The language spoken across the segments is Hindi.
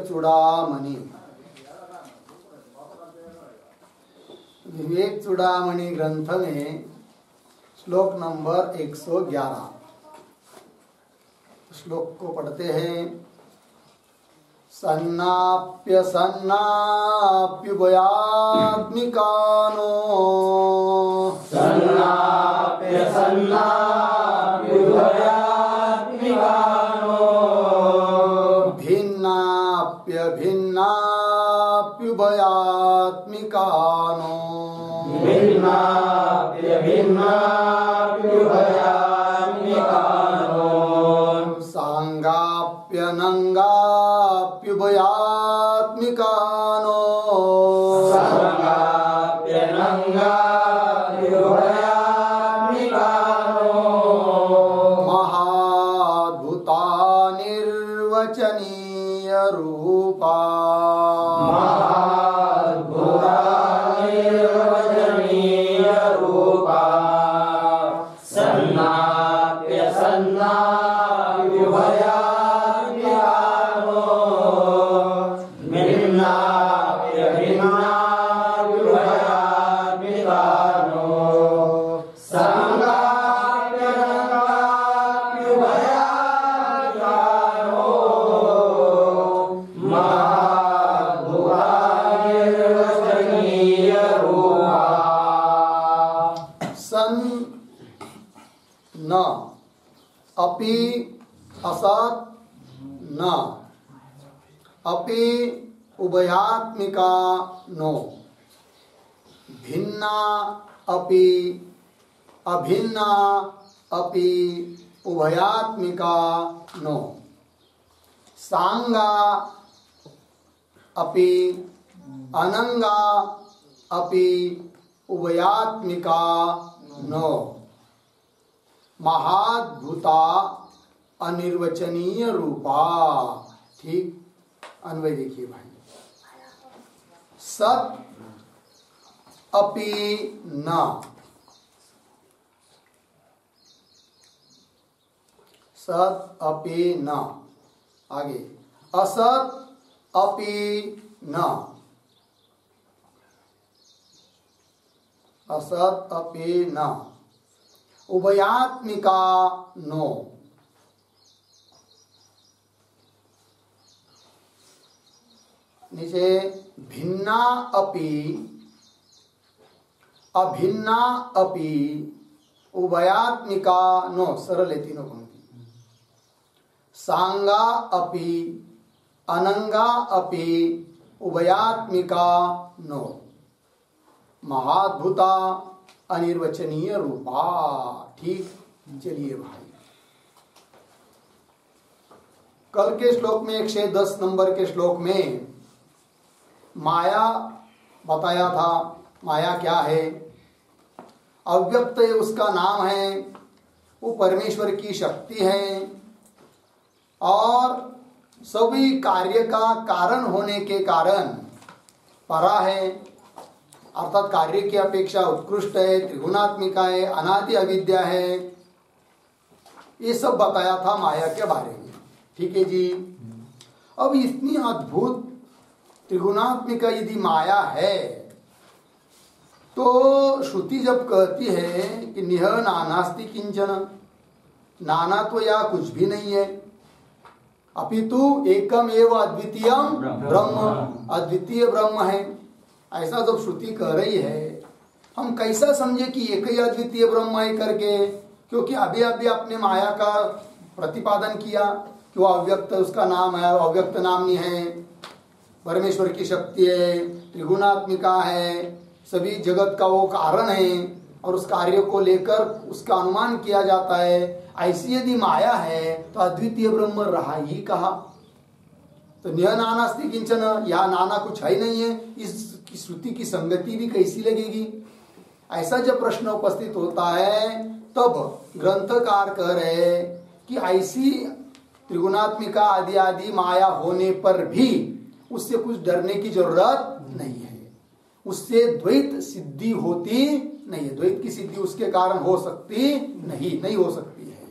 चूड़ामणि। विवेक चूड़ामणि ग्रंथ में श्लोक नंबर 111 श्लोक को पढ़ते हैं। सन्नाप्युभयात्मिकानो भिन्नाप्युभयात्मिकानो सांगाप्यनंगाप्युभयात्मिकानो महाद्भुता निर्वचनीय रूपा अपि असत् न अपि उभयात्मिका नो भिन्ना अपि अभिन्ना अपि उभयात्मिका नो सांगा अपि अनंगा अपि उभयात्मिका नो महाद्भुता अनिर्वचनीय रूपा। ठीक, अन्वय देखिए भाई। सत अपि न, सत अपि न, आगे असत अपि न, असत अपि न, उभयात्मिका नो नीचे भिन्ना अपि अभिन्ना अपि उभयात्मिका नो, सरल है तीनों पंक्ति। सांगा अपि अनंगा अपि उभयात्मिका नो महाद्भुता अनिर्वचनीय रूपा। ठीक, चलिए भाई, कल के श्लोक में 110 नंबर के श्लोक में माया बताया था। माया क्या है? अव्यक्त उसका नाम है, वो परमेश्वर की शक्ति है और सभी कार्य का कारण होने के कारण परा है, अर्थात कार्य की अपेक्षा उत्कृष्ट है, त्रिगुणात्मिका है, अनादि अविद्या है। ये सब बताया था माया के बारे में। ठीक है जी। अब इतनी अद्भुत त्रिगुणात्मिका यदि माया है तो श्रुति जब कहती है कि निह नानास्ति किंचन, नाना तो या कुछ भी नहीं है, अपितु एकम एव अद्वितीयम ब्रह्म, अद्वितीय ब्रह्म है, ऐसा जब श्रुति कह रही है, हम कैसा समझे कि एक ही अद्वितीय ब्रह्म है करके? क्योंकि अभी अभी आपने माया का प्रतिपादन किया कि वो अव्यक्त उसका नाम है, अव्यक्त नामनी है, परमेश्वर की शक्ति है, त्रिगुणात्मिका है, सभी जगत का वो कारण है और उस कार्य को लेकर उसका अनुमान किया जाता है। ऐसी यदि माया है तो अद्वितीय ब्रह्म रहा ही कहा? तो निह नानास्ति किंचन, या नाना कुछ है नहीं है, इस श्रुति की संगति भी कैसी लगेगी? ऐसा जब प्रश्न उपस्थित होता है तब ग्रंथकार कह रहे कि ऐसी त्रिगुणात्मिका आदि आदि माया होने पर भी उससे कुछ डरने की जरूरत नहीं है, उससे द्वैत सिद्धि होती नहीं है, द्वैत की सिद्धि उसके कारण हो सकती नहीं हो सकती है,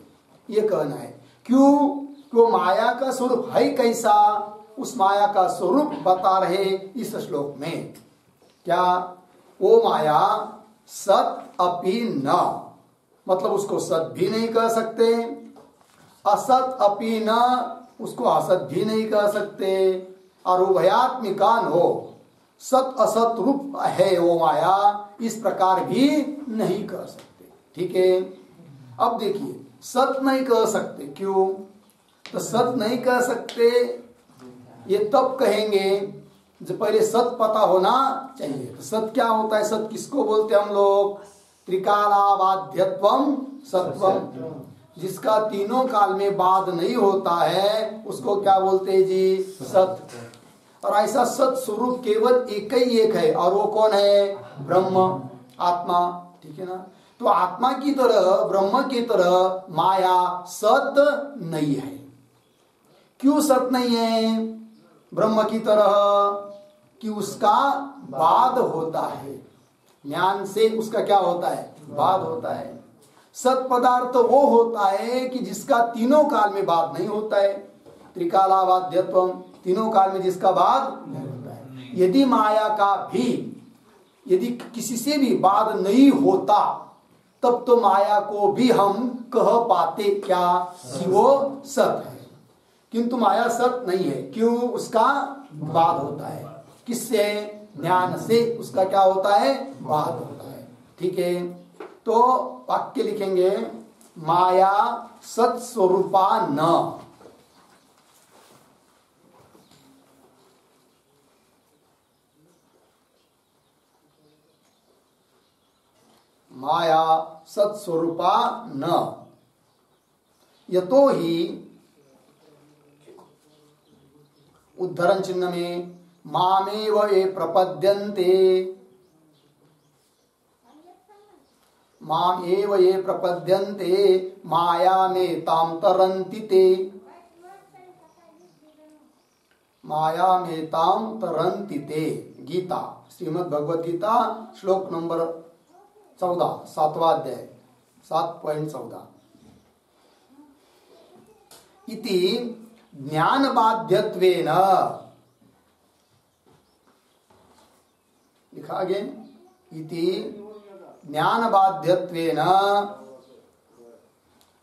ये कहना है। क्यों? वो माया का स्वरूप है कैसा? उस माया का स्वरूप बता रहे इस श्लोक में। क्या? वो माया सत अपि न, मतलब उसको सत भी नहीं कह सकते, असत अपि न, उसको असत भी नहीं कह सकते, और उभयात्मिकान हो, सत असत रूप है वो माया, इस प्रकार भी नहीं कह सकते। ठीक है। अब देखिए, सत नहीं कह सकते, क्यों? तो सत नहीं कह सकते ये तब कहेंगे जब पहले सत पता होना चाहिए। तो सत क्या होता है? सत किसको बोलते हैं हम लोग? त्रिकालाबाध्यत्वम सत्वम, जिसका तीनों काल में बाध नहीं होता है उसको क्या बोलते हैं जी? सत। और ऐसा सत स्वरूप केवल एक ही एक है, और वो कौन है? ब्रह्म, आत्मा। ठीक है ना? तो आत्मा की तरह, ब्रह्म की तरह माया सत नहीं है। क्यों सत नहीं है ब्रह्म की तरह? कि उसका बाध होता है, ज्ञान से उसका क्या होता है? बाध होता है। सत पदार्थ वो होता है कि जिसका तीनों काल में बाध नहीं होता है। त्रिकालाबाध्यत्वम, तीनों काल में जिसका बाध नहीं होता है। यदि माया का भी, यदि किसी से भी बाध नहीं होता, तब तो माया को भी हम कह पाते क्या? कि वो सत है। किंतु माया सत नहीं है। क्यों? उसका बाध होता है। किससे? ज्ञान से उसका क्या होता है? बाध होता है। ठीक है। तो वाक्य लिखेंगे, माया सत स्वरूपा न, माया सत्स्वरूपा न, यतो ही उद्धरण चिन्ह में मामेव ये प्रपद्यन्ते, माम एव ये प्रपद्यन्ते माया में ताम तरन्ति ते, माया में ताम तरन्ति ते। गीता, श्रीमद् भगवद गीता, श्लोक नंबर 14, 7वां अध्याय, 7.14। इति ज्ञान बाध्यत्वेन, लिखा आगे, इति ज्ञान बाध्यत्वेन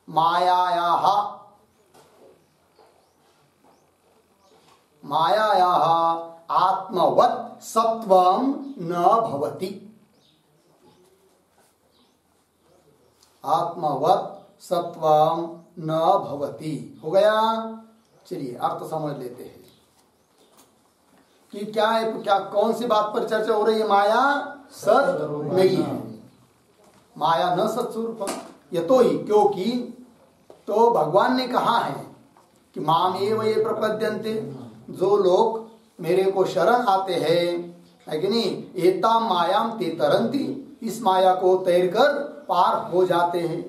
मायायाः आत्मवत् सत्वं न भवति, आत्मवत् सत्वं न भवति। हो गया? चलिए अर्थ समझ लेते हैं कि क्या है, क्या कौन सी बात पर चर्चा हो रही है? माया सत नहीं है, माया न सत्स्वरूप। यतो ही, क्योंकि, तो भगवान ने कहा है कि माम एव ये प्रपद्यन्ते, जो लोग मेरे को शरण आते हैं, है कि नहीं, एताम मायाम ते तरन्ति, इस माया को तैर कर पार हो जाते हैं।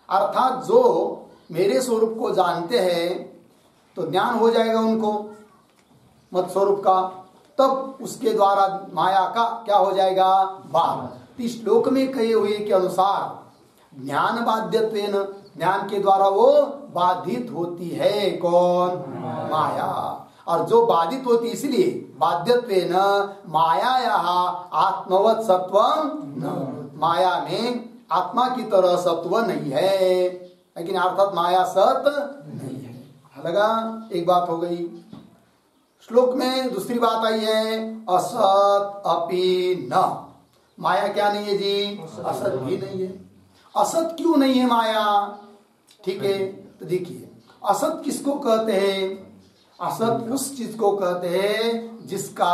अर्थात जो मेरे स्वरूप को जानते हैं तो ज्ञान हो जाएगा उनको मत स्वरूप का, तब उसके द्वारा माया का क्या हो जाएगा? बाध। इस श्लोक में कहे हुए के अनुसार ज्ञान बाध्यत्वेन, ज्ञान के द्वारा वो बाधित होती है। कौन? माया। और जो बाधित होती, इसलिए बाध्यत्वेन मायायाः आत्मवत् सत्वं न, माया में आत्मा की तरह सत्व नहीं है, लेकिन अर्थात माया सत नहीं है। लगा? एक बात हो गई। श्लोक में दूसरी बात आई है, असत अपि न, माया क्या नहीं है जी? असत भी नहीं है। असत क्यों नहीं है माया? ठीक है, तो देखिए, असत किसको कहते हैं? असत उस चीज को कहते हैं जिसका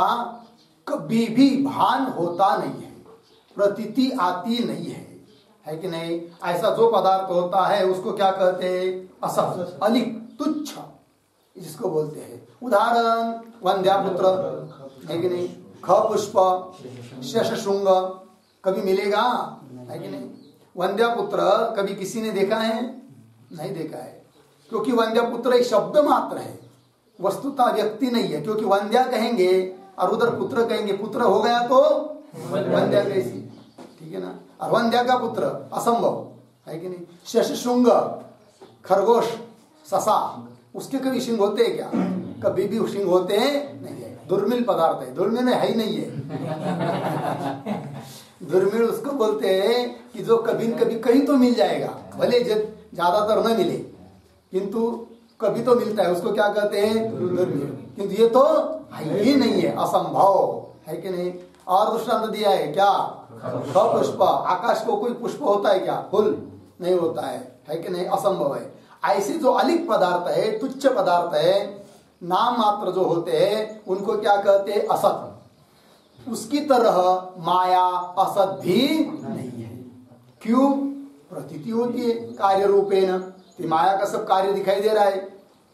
कभी भी भान होता नहीं है, प्रतीति आती नहीं है कि नहीं? ऐसा जो पदार्थ होता है उसको क्या कहते हैं? असत, अलिक, तुच्छ, जिसको बोलते हैं। उदाहरण, वंध्यापुत्र, है कि नहीं? ख पुष्प, शशशृंग, कभी मिलेगा? है कि नहीं? वंध्यापुत्र कभी किसी ने देखा है? नहीं देखा है, क्योंकि वंध्यापुत्र एक शब्द मात्र है, वस्तुता व्यक्ति नहीं है। क्योंकि वंध्या कहेंगे और उधर पुत्र कहेंगे, पुत्र हो गया तो वंध्या कैसी? ठीक है ना? और वंध्या का पुत्र असंभव, है कि नहीं? शशशृंग, खरगोश, ससा, उसके कभी सिंह होते हैं क्या? कभी भी क्षीण होते नहीं है, दुर्मिल पदार्थ है, दुर्मिल है ही नहीं है। दुर्मिल उसको बोलते हैं कि जो कभी न कभी कहीं तो मिल जाएगा, भले ज्यादातर न मिले किंतु कभी तो मिलता है, उसको क्या कहते हैं, दुर्मिल। किंतु ये तो है ही नहीं है, असंभव है कि नहीं। और दृष्टांत दिया है क्या, पुष्प, आकाश को कोई पुष्प होता है क्या, फूल नहीं होता है कि नहीं, असंभव है। ऐसे जो अलिक पदार्थ है, तुच्छ पदार्थ है, नाम मात्र जो होते हैं उनको क्या कहते हैं, असत। उसकी तरह माया असत भी नहीं है। क्यों, प्रतीति होती है कार्य रूपेण, तो माया का सब कार्य दिखाई दे रहा है,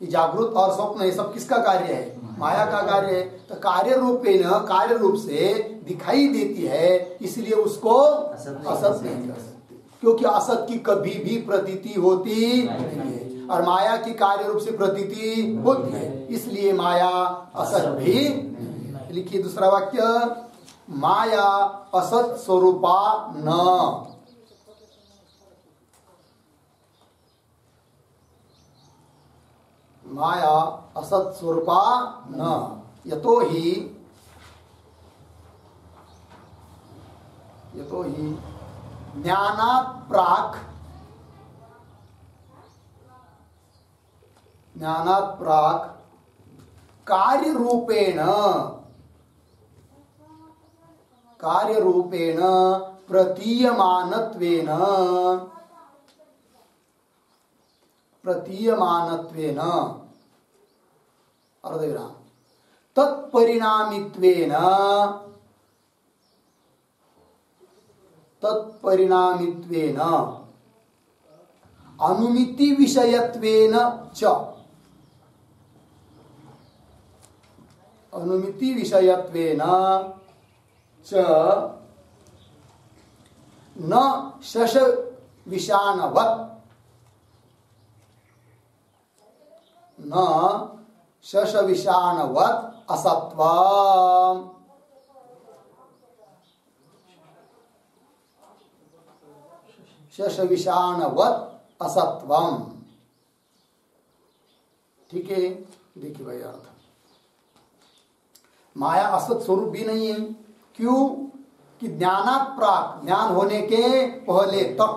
ये जागृत और स्वप्न ये सब किसका कार्य है, माया का कार्य है। तो कार्य रूपेण, कार्य रूप से दिखाई देती है, इसलिए उसको असत नहीं कर सकते, क्योंकि असत की कभी भी प्रतीति होती नहीं है, और माया की कार्य रूप से प्रतीति होती है, इसलिए माया असत भी। लिखिए दूसरा वाक्य, माया असत स्वरूपा न। माया असत स्वरूपा न, यतो ही ज्ञानात् प्राक् कार्य रूपेण प्रतीयमानत्वेन अर्धविराम तत्परिणामित्वेन अनुमिति विषयत्वेन च न शश विषाणवत् असत्वम्। शश विषाणवत् असत्वम्, ठीक है। देखिए भाई अर्थ, माया असत स्वरूप भी नहीं है। क्यों, कि ज्ञानात् प्राक्, ज्ञान होने के पहले तक,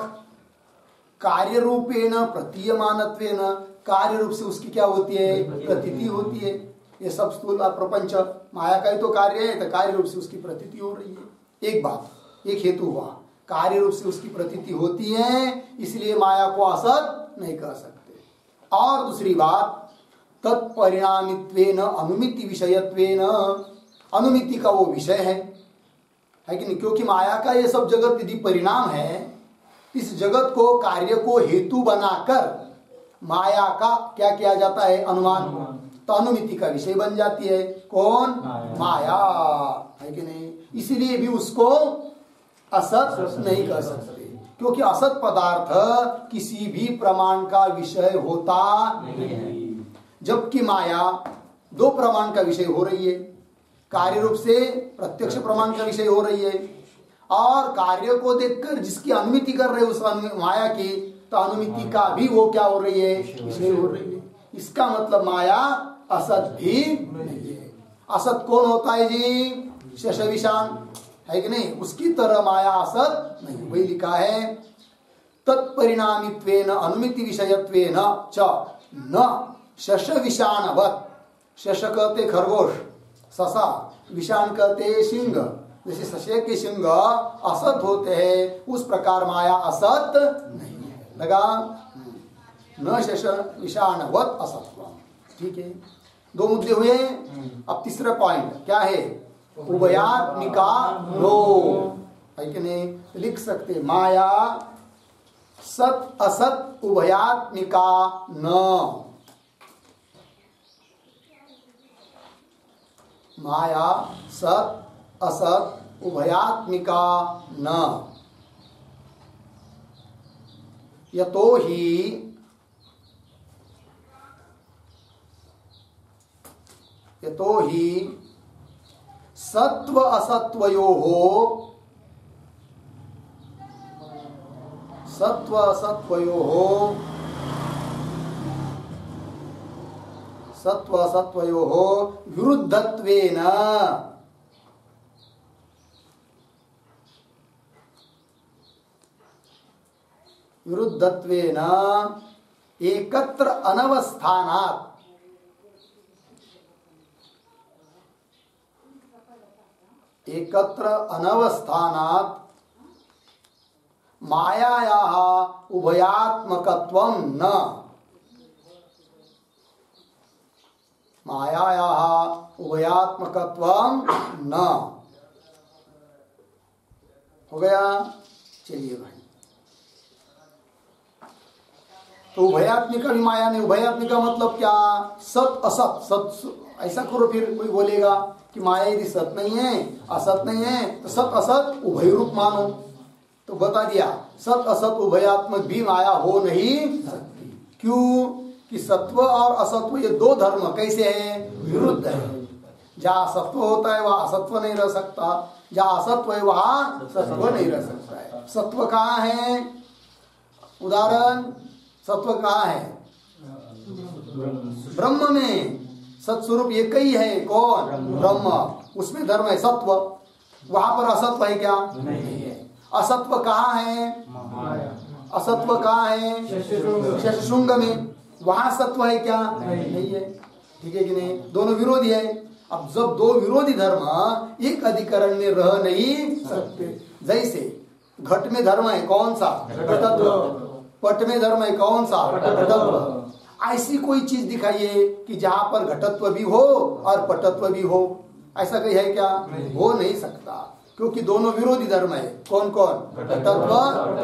कार्य रूपेण प्रतीयमानत्वेन, कार्य रूप से उसकी क्या होती है, प्रतीति होती है। ये सब स्थूल प्रपंच माया का ही तो कार्य है, तो कार्य रूप से उसकी प्रतीति हो रही है। एक बात, एक हेतु हुआ, कार्य रूप से उसकी प्रतीति होती है, इसलिए माया को असत नहीं कह सकते। और दूसरी बात, तत्परिणामित्वेन अनुमिति विषयत्वेन, अनुमिति का वो विषय है कि नहीं, क्योंकि माया का ये सब जगत यदि परिणाम है, इस जगत को, कार्य को हेतु बनाकर माया का क्या किया जाता है, अनुमान, तो अनुमिति का विषय बन जाती है। कौन, माया है कि नहीं। इसीलिए भी उसको असत नहीं कर सकते, क्योंकि असत पदार्थ किसी भी प्रमाण का विषय होता नहीं, जबकि माया दो प्रमाण का विषय हो रही है। कार्य रूप से प्रत्यक्ष प्रमाण का विषय हो रही है, और कार्य को देखकर जिसकी अनुमिति कर रहे उस माया की, तो अनुमिति का भी वो क्या हो रही है, विषय हो रही है। इसका मतलब माया असत भी नहीं है। असत कौन होता है जी, शश विषाण है कि नहीं, उसकी तरह माया असत नहीं। वही लिखा है, तत्परिणामित्वेन अनुमिति विषयत्वेन च न शश विषाणवत्। शश कहते खरगोश, ससा, विषाण कहते सिंह। जैसे सशे के सिंह असत होते हैं, उस प्रकार माया असत नहीं है। लगा, न शश विषाणवत् असत्वम्, ठीक है। दो मुद्दे हुए। अब तीसरा पॉइंट क्या है, उभयात्मिका नो, है कि नहीं। लिख सकते, माया सत असत उभयात्मिका न। माया सत असत उभयात्मिका न, यतो ही सत्व असत्वयोः सत्व असत्वयोः विरुद्धत्वेन एकत्र अनवस्थानात् मायायाः उभयात्मकत्वं न हो गया। चलिए भाई, तो उभयात्मिका भी माया नहीं। उभयात्मिका मतलब क्या? सत असत। सत ऐसा करो, फिर कोई बोलेगा कि माया यदि सत नहीं है, असत नहीं है, तो सत असत उभय रूप मानो। तो बता दिया सत असत उभयात्मक भी माया हो नहीं सकती। क्यों? कि सत्व और असत्व ये दो धर्म कैसे है? विरुद्ध है। जहाँ सत्व होता है वहाँ असत्व नहीं रह सकता, जहाँ असत्व है वहाँ सत्व नहीं रह सकता है। सत्व कहाँ है? उदाहरण, सत्व कहाँ है? ब्रह्म में। सत्स्वरूप एक ही है। कौन? ब्रह्म। उसमें धर्म है सत्व, वहां पर असत्व है क्या? नहीं है। असत्व कहाँ है? असत्व कहाँ है? शशशृंग में। वहां सत्व है क्या? नहीं है। ठीक है कि नहीं? दोनों विरोधी है। अब जब दो विरोधी धर्म एक अधिकरण में रह नहीं सकते, जैसे घट में धर्म है कौन सा? घटत्व। पट में धर्म है कौन सा? पटत्व। ऐसी कोई चीज दिखाइए कि जहां पर घटत्व भी हो और पटत्व भी हो। ऐसा कहीं है क्या? हो नहीं सकता, क्योंकि दोनों विरोधी धर्म है। कौन कौन? घटत्व,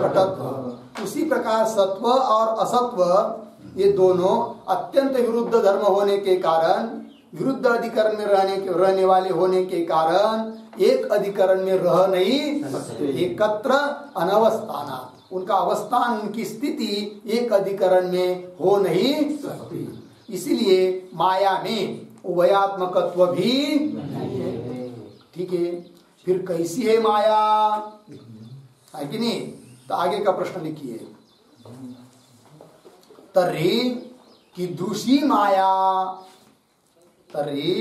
पटत्व। उसी प्रकार सत्व और असत्व ये दोनों अत्यंत विरुद्ध धर्म होने के कारण, विरुद्ध अधिकरण में रहने वाले होने के कारण एक अधिकरण में रह नहीं सकते। एकत्र अनवस्थानात्, उनका अवस्थान, उनकी स्थिति एक अधिकरण में हो नहीं सकती। इसीलिए माया में उभयात्मकत्व भी नहीं है। ठीक है, फिर कैसी है माया? है कि नहीं? तो आगे का प्रश्न लिखिए। तर्हि कीदृशी माया? तर्हि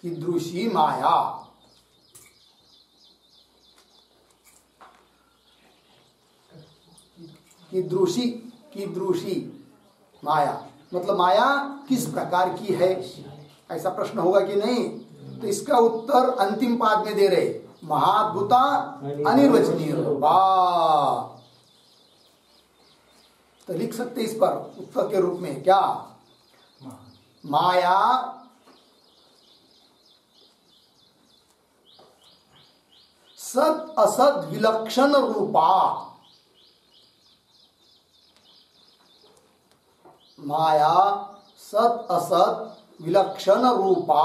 कीदृशी माया? कीदृशी माया मतलब माया किस प्रकार की है, ऐसा प्रश्न होगा कि नहीं? तो इसका उत्तर अंतिम पाद में दे रहे, महाद्भुता अनिर्वचनीय। वाह! तो लिख सकते इस पर उत्तर के रूप में क्या? माया सत असत विलक्षण रूपा। माया सत असत विलक्षण रूपा,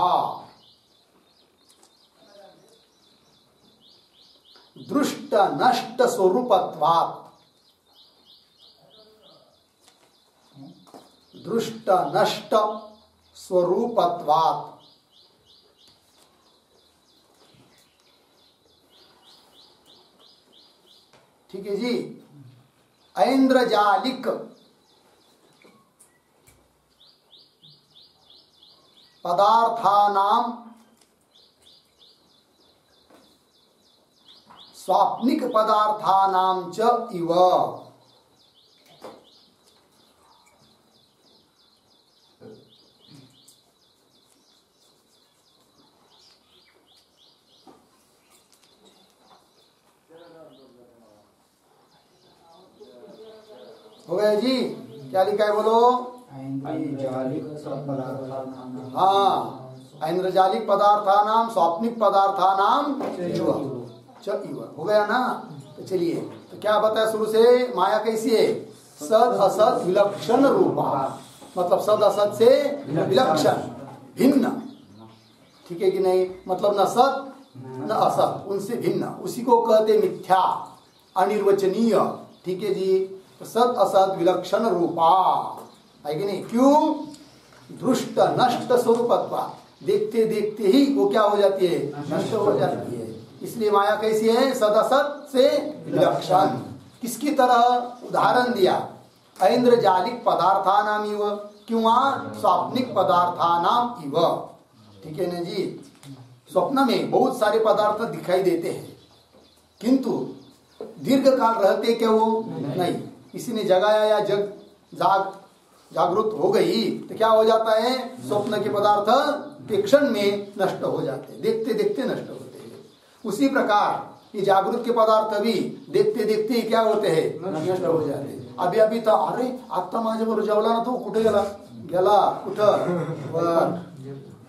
दृष्ट नष्ट स्वरूपत्वात्। दृष्ट नष्ट स्वरूपत्वात्। ठीक है जी। ऐन्द्रजालिक पदार्थानां स्वाप्निक पदार्थानां च इव। हो गया जी? क्या लिखा है बोलो? हाँ, ऐन्द्रजालिक पदार्थानाम स्वाप्निक पदार्थानाम च इव। हो गया ना? तो चलिए, तो क्या बताया शुरू से? माया कैसी है? सद असत विलक्षण रूपा, मतलब सद असत से विलक्षण, भिन्न। ठीक है कि नहीं? मतलब न सत न असत, उनसे भिन्न, उसी को कहते मिथ्या, अनिर्वचनीय। ठीक है जी। तो सत असत विलक्षण रूपा है कि नहीं? क्यों? दृष्ट नष्ट स्वरूपत्वा, देखते देखते ही वो क्या हो जाती है? नष्ट हो जाती है। इसलिए माया कैसी है? सद असत से विलक्षण। किसकी तरह? उदाहरण दिया, ऐन्द्रजालिक पदार्थानामिव, किंवा स्वाप्निक पदार्थानाम इव। ठीक है ना जी। स्वप्न में बहुत सारे पदार्थ दिखाई देते हैं, किंतु दीर्घ काल रहते क्या वो नहीं। किसी ने जगाया या जागृत हो गई तो क्या हो जाता है, स्वप्न के पदार्थ के क्षण में नष्ट हो जाते, देखते देखते नष्ट होते हैं। उसी प्रकार ये जागृत के पदार्थ भी देखते देखते क्या होते हैं, नष्ट हो जाते हैं। अभी अभी तो अरे आता माझ्याबरोबर जेवला ना, तो कुठे गेला गेला कुठं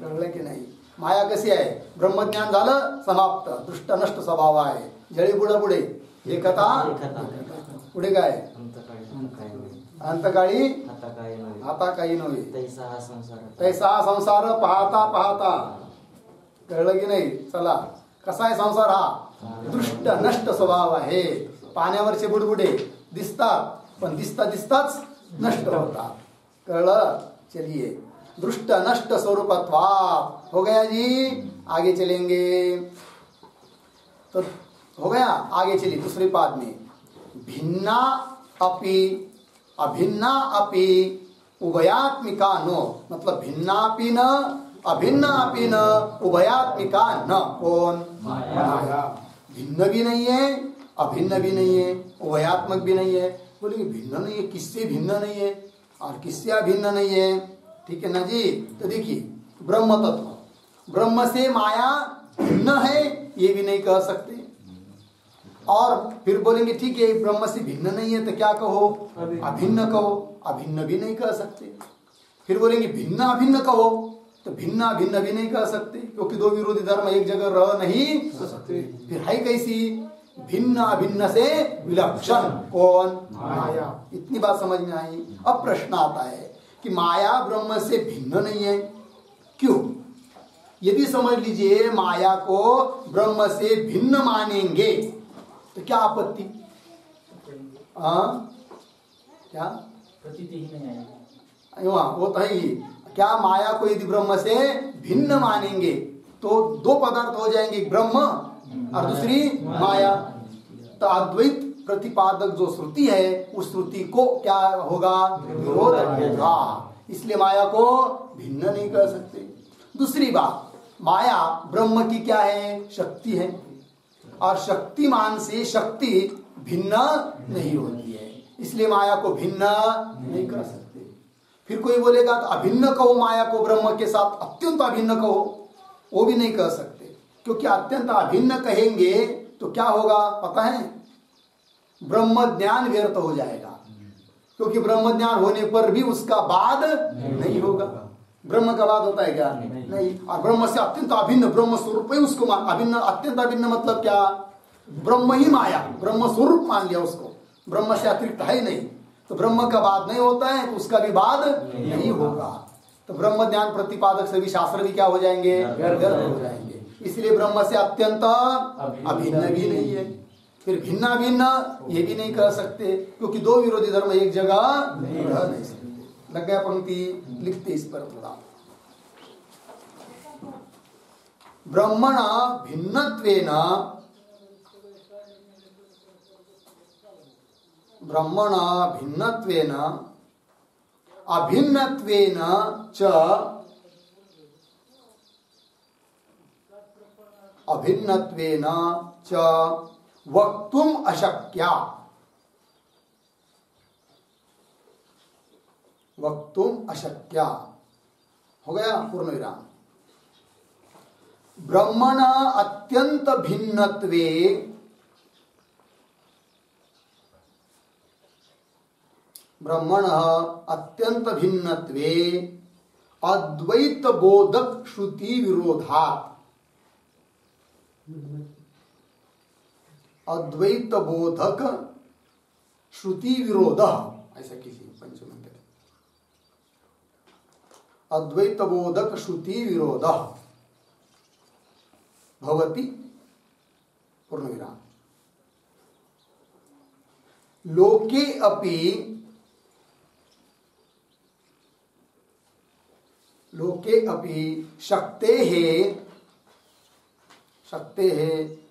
कळलं की नाही। माया कशी आहे, ब्रह्मज्ञान झालं समाप्त, दृष्ट नष्ट स्वभाव आहे, जळी बुडा पुढे एकता पुढे काय अंतकाळी आता काही नव्हे, तैसा हा संसार पाहता पाहता। कळलं की नाही। चला, कसा आहे संसार हा, दृष्ट नष्ट स्वभाव आहे। पाण्यावरचे बुडबुडे दिसतात, पण दिसता दिसताच नष्ट होतात। कळलं। चलिए, दृष्ट नष्ट स्वरूपत्वात् हो गया जी। आगे चलेंगे तो हो गया, आगे चलिए दूसरे पाद में। भिन्ना अपि अभिन्ना अपि उभयात्मिका नो, मतलब भिन्नापि न अभिन्न अपि न उभयात्मिका न कौन, माया। भिन्न भी नहीं है, अभिन्न भी नहीं है, उभयात्मक भी नहीं है। बोले भिन्न नहीं है, किससे भिन्न नहीं है और किससे अभिन्न नहीं है। ठीक है ना जी। तो देखिए, ब्रह्म तत्व, ब्रह्म से माया भिन्न है ये भी नहीं कह सकते, और फिर बोलेंगे ठीक है ब्रह्म से भिन्न नहीं है तो क्या कहो, अभिन्न कहो, अभिन्न भी नहीं कह सकते। फिर बोलेंगे भिन्न अभिन्न कहो, तो भिन्न अभिन्न भी नहीं कह सकते, क्योंकि दो विरोधी धर्म एक जगह रह नहीं सकते। फिर है कैसी, भिन्न अभिन्न से विलक्षण कौन, माया। इतनी बात समझ में आई। अब प्रश्न आता है कि माया ब्रह्म से भिन्न नहीं है, क्यों? यदि समझ लीजिए माया को ब्रह्म से भिन्न मानेंगे तो क्या आपत्ति, क्या प्रतीति ही नहीं आएगी। वो तो ही। क्या माया को यदि ब्रह्म से भिन्न मानेंगे तो दो पदार्थ हो जाएंगे, ब्रह्म और दूसरी माया। तो अद्वैत प्रतिपादक जो श्रुति है उस श्रुति को क्या होगा, विरोध होगा। इसलिए माया को भिन्न नहीं कर सकते। दूसरी बात, माया ब्रह्म की क्या है, शक्ति है, और शक्तिमान से शक्ति भिन्न नहीं होती है, इसलिए माया को भिन्न नहीं कर सकते। फिर कोई बोलेगा तो अभिन्न कहो माया को ब्रह्म के साथ, अत्यंत अभिन्न कहो, वो भी नहीं कह सकते, क्योंकि अत्यंत अभिन्न कहेंगे तो क्या होगा पता है, ब्रह्म ज्ञान व्यर्थ हो जाएगा, क्योंकि ब्रह्म ज्ञान होने पर भी उसका बाद नहीं होगा। ब्रह्म का बाद होता है क्या, नहीं। और ब्रह्म से अत्यंत अभिन्न ब्रह्म स्वरूप ही उसको अभिन्न, अत्यंत अभिन्न मतलब क्या, ब्रह्म ही माया, ब्रह्म स्वरूप मान लिया उसको, ब्रह्म से अतिरिक्त है ही नहीं, तो ब्रह्म का बाद नहीं होता है तो उसका भी बाद नहीं होगा। तो ब्रह्म ज्ञान प्रतिपादक सभी शास्त्र भी क्या हो जाएंगे, व्यर्थ हो जाएंगे। इसलिए ब्रह्म से अत्यंत अभिन्न भी नहीं है। फिर भिन्न भिन्न ये भी नहीं कह सकते, क्योंकि दो विरोधी धर्म एक जगह रह नहीं सकते। लग गया पंक्ति, लिखते इस पर थोड़ा। ब्रह्मण भिन्नत्वेन, ब्रह्मण भिन्नत्वेन अभिन्नत्वेन च, अभिन्नत्वेन च वक्तुम अशक्या, वक्तुम अशक्या हो गया पूर्ण विराम। ब्रह्मण अत्यंत भिन्नत्वे, ब्रह्मण अत्यंत भिन्नत्वे अद्वैत बोधक श्रुति विरोधात्, अद्वैत बोधक श्रुति विरोध, ऐसा किसी पंचमंत्र, अद्वैत बोधक श्रुति विरोध भवति पूर्ण विराम। लोके अपि, लोके अपि शक्तेः, शक्तेः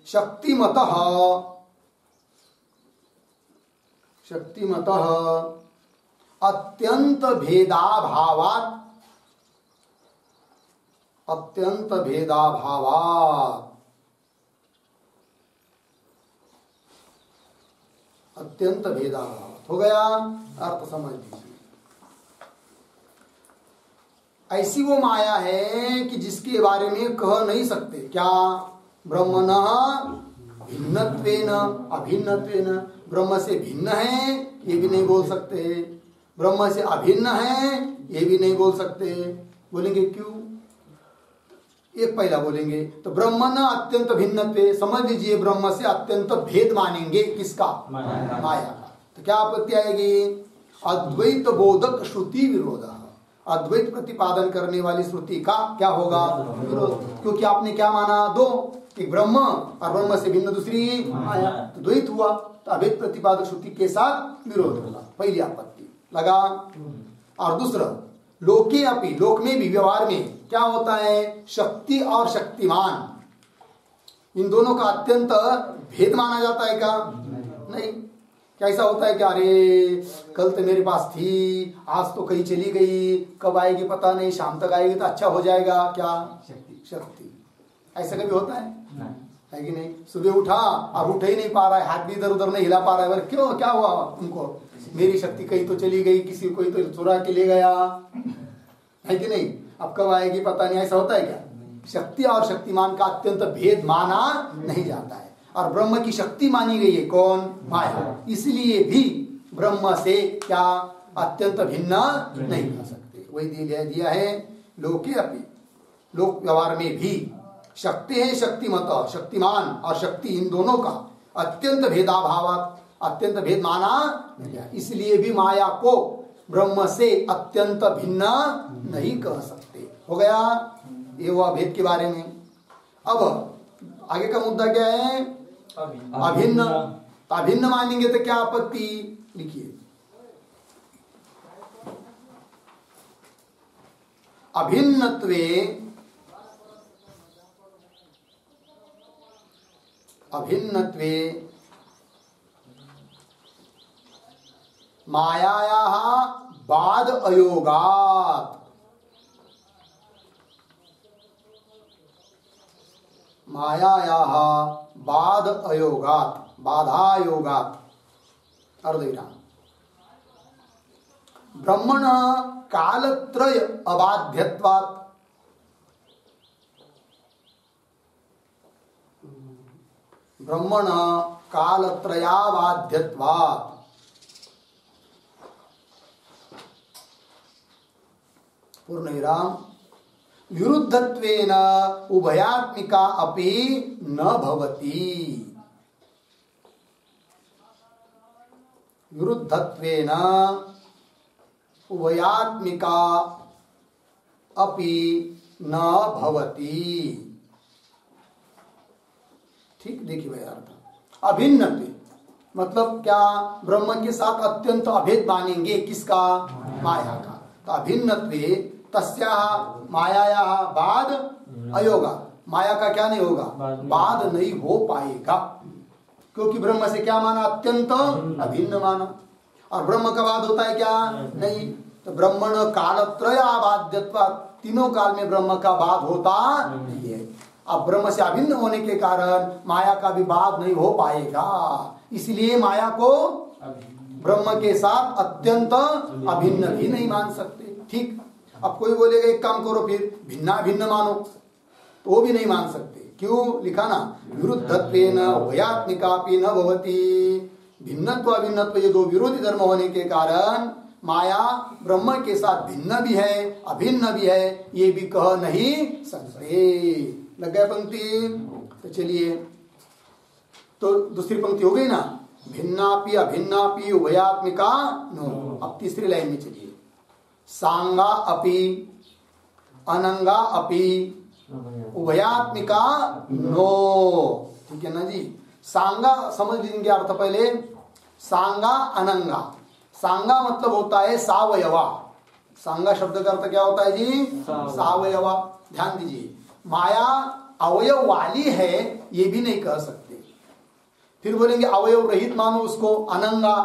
शक्तिमतः, शक्तिमतः अत्यंत भेदाभावात, अत्यंत भेदाभावात, अत्यंत भेदाभावात हो गया। अर्थ समझ लीजिए। ऐसी वो माया है कि जिसके बारे में कह नहीं सकते। क्या? ब्रह्मणः भिन्नत्वेन अभिन्नत्वेन, ब्रह्म से भिन्न है ये भी नहीं बोल सकते, ब्रह्म से अभिन्न है ये भी नहीं बोल सकते। बोलेंगे क्यों? एक पहला बोलेंगे तो ब्रह्मण अत्यंत भिन्नत्वे, समझ लीजिए ब्रह्म से अत्यंत भेद मानेंगे। किसका? माया का। तो क्या आपत्ति आएगी? अद्वैत बोधक श्रुति विरोध, अद्वैत प्रतिपादन करने वाली श्रुति का क्या होगा? विरोध। क्योंकि आपने क्या माना? दो, एक ब्रह्म और ब्रह्म से भिन्न दूसरी माया, तो द्वैत हुआ, तो अद्वैत प्रतिपादक श्रुति के साथ विरोध होगा। पहली आपत्ति लगा। और दूसरा, लोके अपि, लोक में भी, व्यवहार में क्या होता है? शक्ति और शक्तिमान, इन दोनों का अत्यंत भेद माना जाता है क्या? नहीं। कैसा होता है कि अरे कल तो मेरे पास थी, आज तो कहीं चली गई, कब आएगी पता नहीं, शाम तक आएगी तो अच्छा हो जाएगा। क्या? शक्ति। ऐसा कभी होता है? है कि नहीं? सुबह उठा और उठ ही नहीं पा रहा है, हाथ भी इधर उधर नहीं हिला पा रहा है। क्यों? क्या हुआ तुमको? मेरी शक्ति कहीं तो चली गई, किसी कोई तो चुरा के ले गया, है कि नहीं? अब कब आएगी पता नहीं। ऐसा होता है क्या? शक्ति और शक्तिमान का अत्यंत भेद माना नहीं जाता है। और ब्रह्म की शक्ति मानी गई है कौन? माया। इसलिए भी ब्रह्म से क्या अत्यंत भिन्न नहीं कर सकते। वही दिया है लोके अपि, लोक व्यवहार में भी शक्ति है, शक्तिमत, शक्तिमान और शक्ति, इन दोनों का अत्यंत भेदाभाव, अत्यंत भेद माना, इसलिए भी माया को ब्रह्म से अत्यंत भिन्न नहीं कह सकते। हो गया ये हुआ भेद के बारे में। अब आगे का मुद्दा क्या है? अभिन्न। अभिन्न मानेंगे तो क्या आपत्ति? लिखिए, अभिन्नत्वे, अभिन्नत्वे मायायाः बाद अयोगात्, मायायाः बाद अयोगात्, बाधायोगात्, अर्धविराम। ब्रह्मण कालत्रय अबाध्यत्वात्, ब्रह्मण कालत्रयाबाध्यत्वात्, पूर्णविराम। विरुद्धत्वेन उभयात्मिका अपि न भवति, विरुद्धत्वेन उभयात्मिका अपि न भवति। ठीक, देखिए भाई अर्थ। अभिन्नत्वे मतलब क्या? ब्रह्म के साथ अत्यंत अभेद मानेंगे। किसका? माया का। तो अभिन्नत्वे तस्याः मायायाः बाद अयोगा, माया का क्या नहीं होगा? बाद नहीं हो पाएगा, क्योंकि ब्रह्म से क्या माना? अत्यंत अभिन्न माना। और ब्रह्म का बाद होता है क्या? नहीं। तो ब्रह्मण कालत्रय आबाध्यत्वात्, तीनों काल में ब्रह्म का बाद होता नहीं है। अब ब्रह्म से अभिन्न होने के कारण माया का भी बाद नहीं हो पाएगा, इसलिए माया को ब्रह्म के साथ अत्यंत अभिन्न भी नहीं मान सकते। ठीक। अब कोई बोलेगा एक काम करो, फिर भिन्ना भिन्न मानो, तो वो भी नहीं मान सकते। क्यों? लिखा ना, विरुद्धत्वेन उभयात्मिकापि न भवति। भिन्नत्व अभिन्नत्व, ये दो विरोधी धर्म होने के कारण माया ब्रह्म के साथ भिन्न भी है अभिन्न भी है, ये भी कह नहीं सकते। लग गया पंक्ति? तो चलिए, तो दूसरी पंक्ति हो गई ना, भिन्नापि अभिन्नापि उभयात्मिका नो। अब तीसरी लाइन में चलिए, सांगा अपि अनंगा अपि उभयात्मिका नो। ठीक है ना जी? सांगा समझ लीजिए अर्थ पहले। सांगा अनंगा, सांगा मतलब होता है सावयवा। सांगा शब्द का अर्थ क्या होता है जी? सावयवा। ध्यान दीजिए, माया अवयव वाली है ये भी नहीं कह सकते। फिर बोलेंगे अवयव रहित मानो उसको, अनंगा,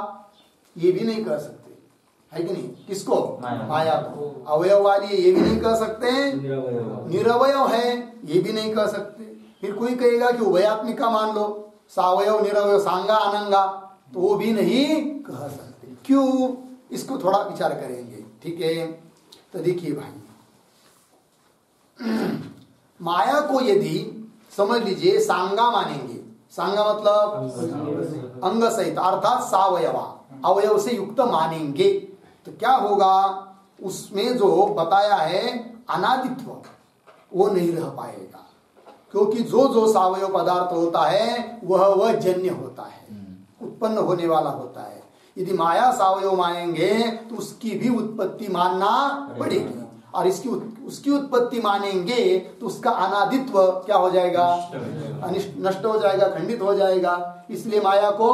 ये भी नहीं कह सकते। है कि नहीं? किसको? माया को। अवयव वाली ये भी नहीं कह सकते, निरवयव है ये भी नहीं कह सकते। फिर कोई कहेगा कि उभयात्मिका मान लो, सावयव निरवयव सांगा अनंगा, तो वो भी नहीं कह सकते। क्यों? इसको थोड़ा विचार करेंगे, ठीक है? तो देखिए भाई, माया को यदि समझ लीजिए सांगा मानेंगे, सांगा मतलब अंग सहित अर्थात सावयवा, अवयव से युक्त मानेंगे, तो क्या होगा? उसमें जो बताया है अनादित्व वो नहीं रह पाएगा, क्योंकि जो जो सावयव पदार्थ होता है वह जन्य होता है, उत्पन्न होने वाला होता है। यदि माया सावयव मानेंगे तो उसकी भी उत्पत्ति मानना पड़ेगी, और उसकी उत्पत्ति मानेंगे तो उसका अनादित्व क्या हो जाएगा? नष्ट हो जाएगा, खंडित हो जाएगा। इसलिए माया को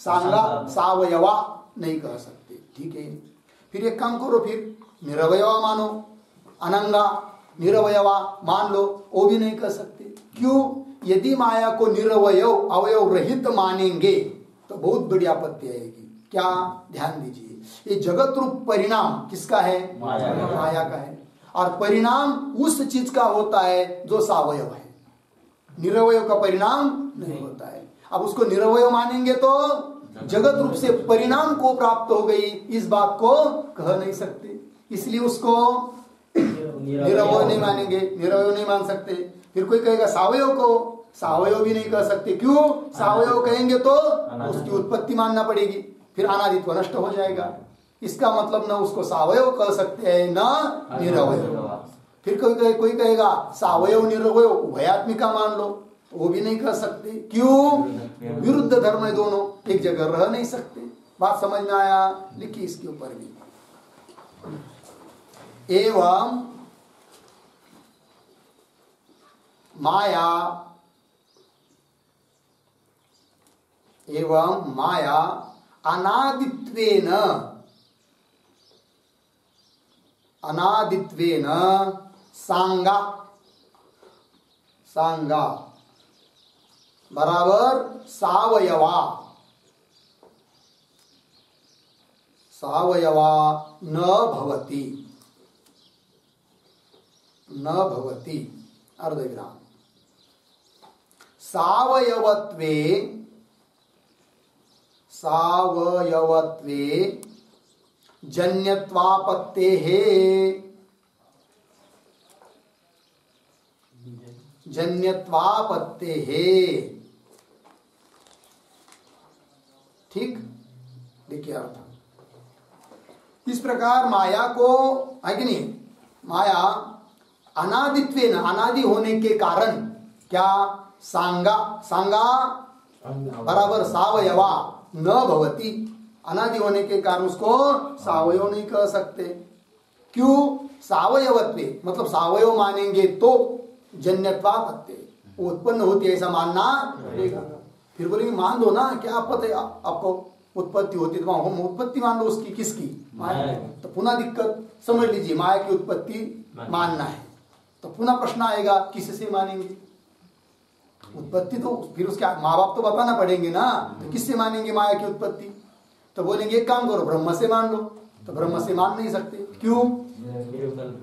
सांगा सावयवा नहीं कह सकते, ठीक है? फिर एक काम करो, फिर निरवयवा मानो, अनंगा निरवयवा मान लो, वो भी नहीं कह सकते। क्यों? यदि माया को निरवयव अवयव रहित मानेंगे तो बहुत बड़ी आपत्ति आएगी। क्या? ध्यान दीजिए, ये जगत रूप परिणाम किसका है? माया का है, और परिणाम उस चीज का होता है जो सावयव है, निरवयव का परिणाम नहीं होता है। अब उसको निरवयव मानेंगे तो जगत रूप से परिणाम को प्राप्त हो गई, इस बात को कह नहीं सकते, इसलिए उसको निरवयव नहीं मानेंगे, निरवयव नहीं मान सकते। फिर कोई कहेगा सावयव को, सावयव भी नहीं कह सकते। क्यों? सावयव कहेंगे तो उसकी उत्पत्ति मानना पड़ेगी, फिर अनादित्व नष्ट हो जाएगा। इसका मतलब न उसको सावयव कह सकते हैं न निरवयव। फिर कोई कहेगा सावयव निरवयव उभयात्मिका मान लो, वो भी नहीं कह सकते। क्यों? विरुद्ध धर्म है दोनों, एक जगह रह नहीं सकते। बात समझ में आया? लिखिए इसके ऊपर भी। एवं माया अनादित्वेन सांगा बराबर सावयवा न भवति अर्धविराम। सावयवत्वे जन्यत्वापत्तेः ठीक? देखिए अर्थ इस प्रकार माया को है कि नहीं? माया अनादित्वेन, अनादि होने के कारण क्या? सांगा बराबर सावयवा न भवति, अनादि होने के कारण उसको सावयव नहीं कह सकते। क्यों? सावयवत्वे मतलब सावयव मानेंगे तो जन्यत्वापत्ति, वो उत्पन्न होती है ऐसा मानना पड़ेगा। फिर बोलेंगे मान दो ना, क्या आपत्ति आपको? उत्पत्ति होती है तो हम उत्पत्ति मान लो उसकी, किसकी? माया। तो पुनः दिक्कत समझ लीजिए, माया की उत्पत्ति मानना है तो पुनः प्रश्न आएगा किससे मानेंगे? उत्पत्ति तो फिर उसके माँ बाप तो बताना पड़ेंगे ना, तो किससे मानेंगे माया की उत्पत्ति? तो बोलेंगे एक काम करो, ब्रह्म से मान लो। तो ब्रह्म से मान नहीं सकते। क्यों?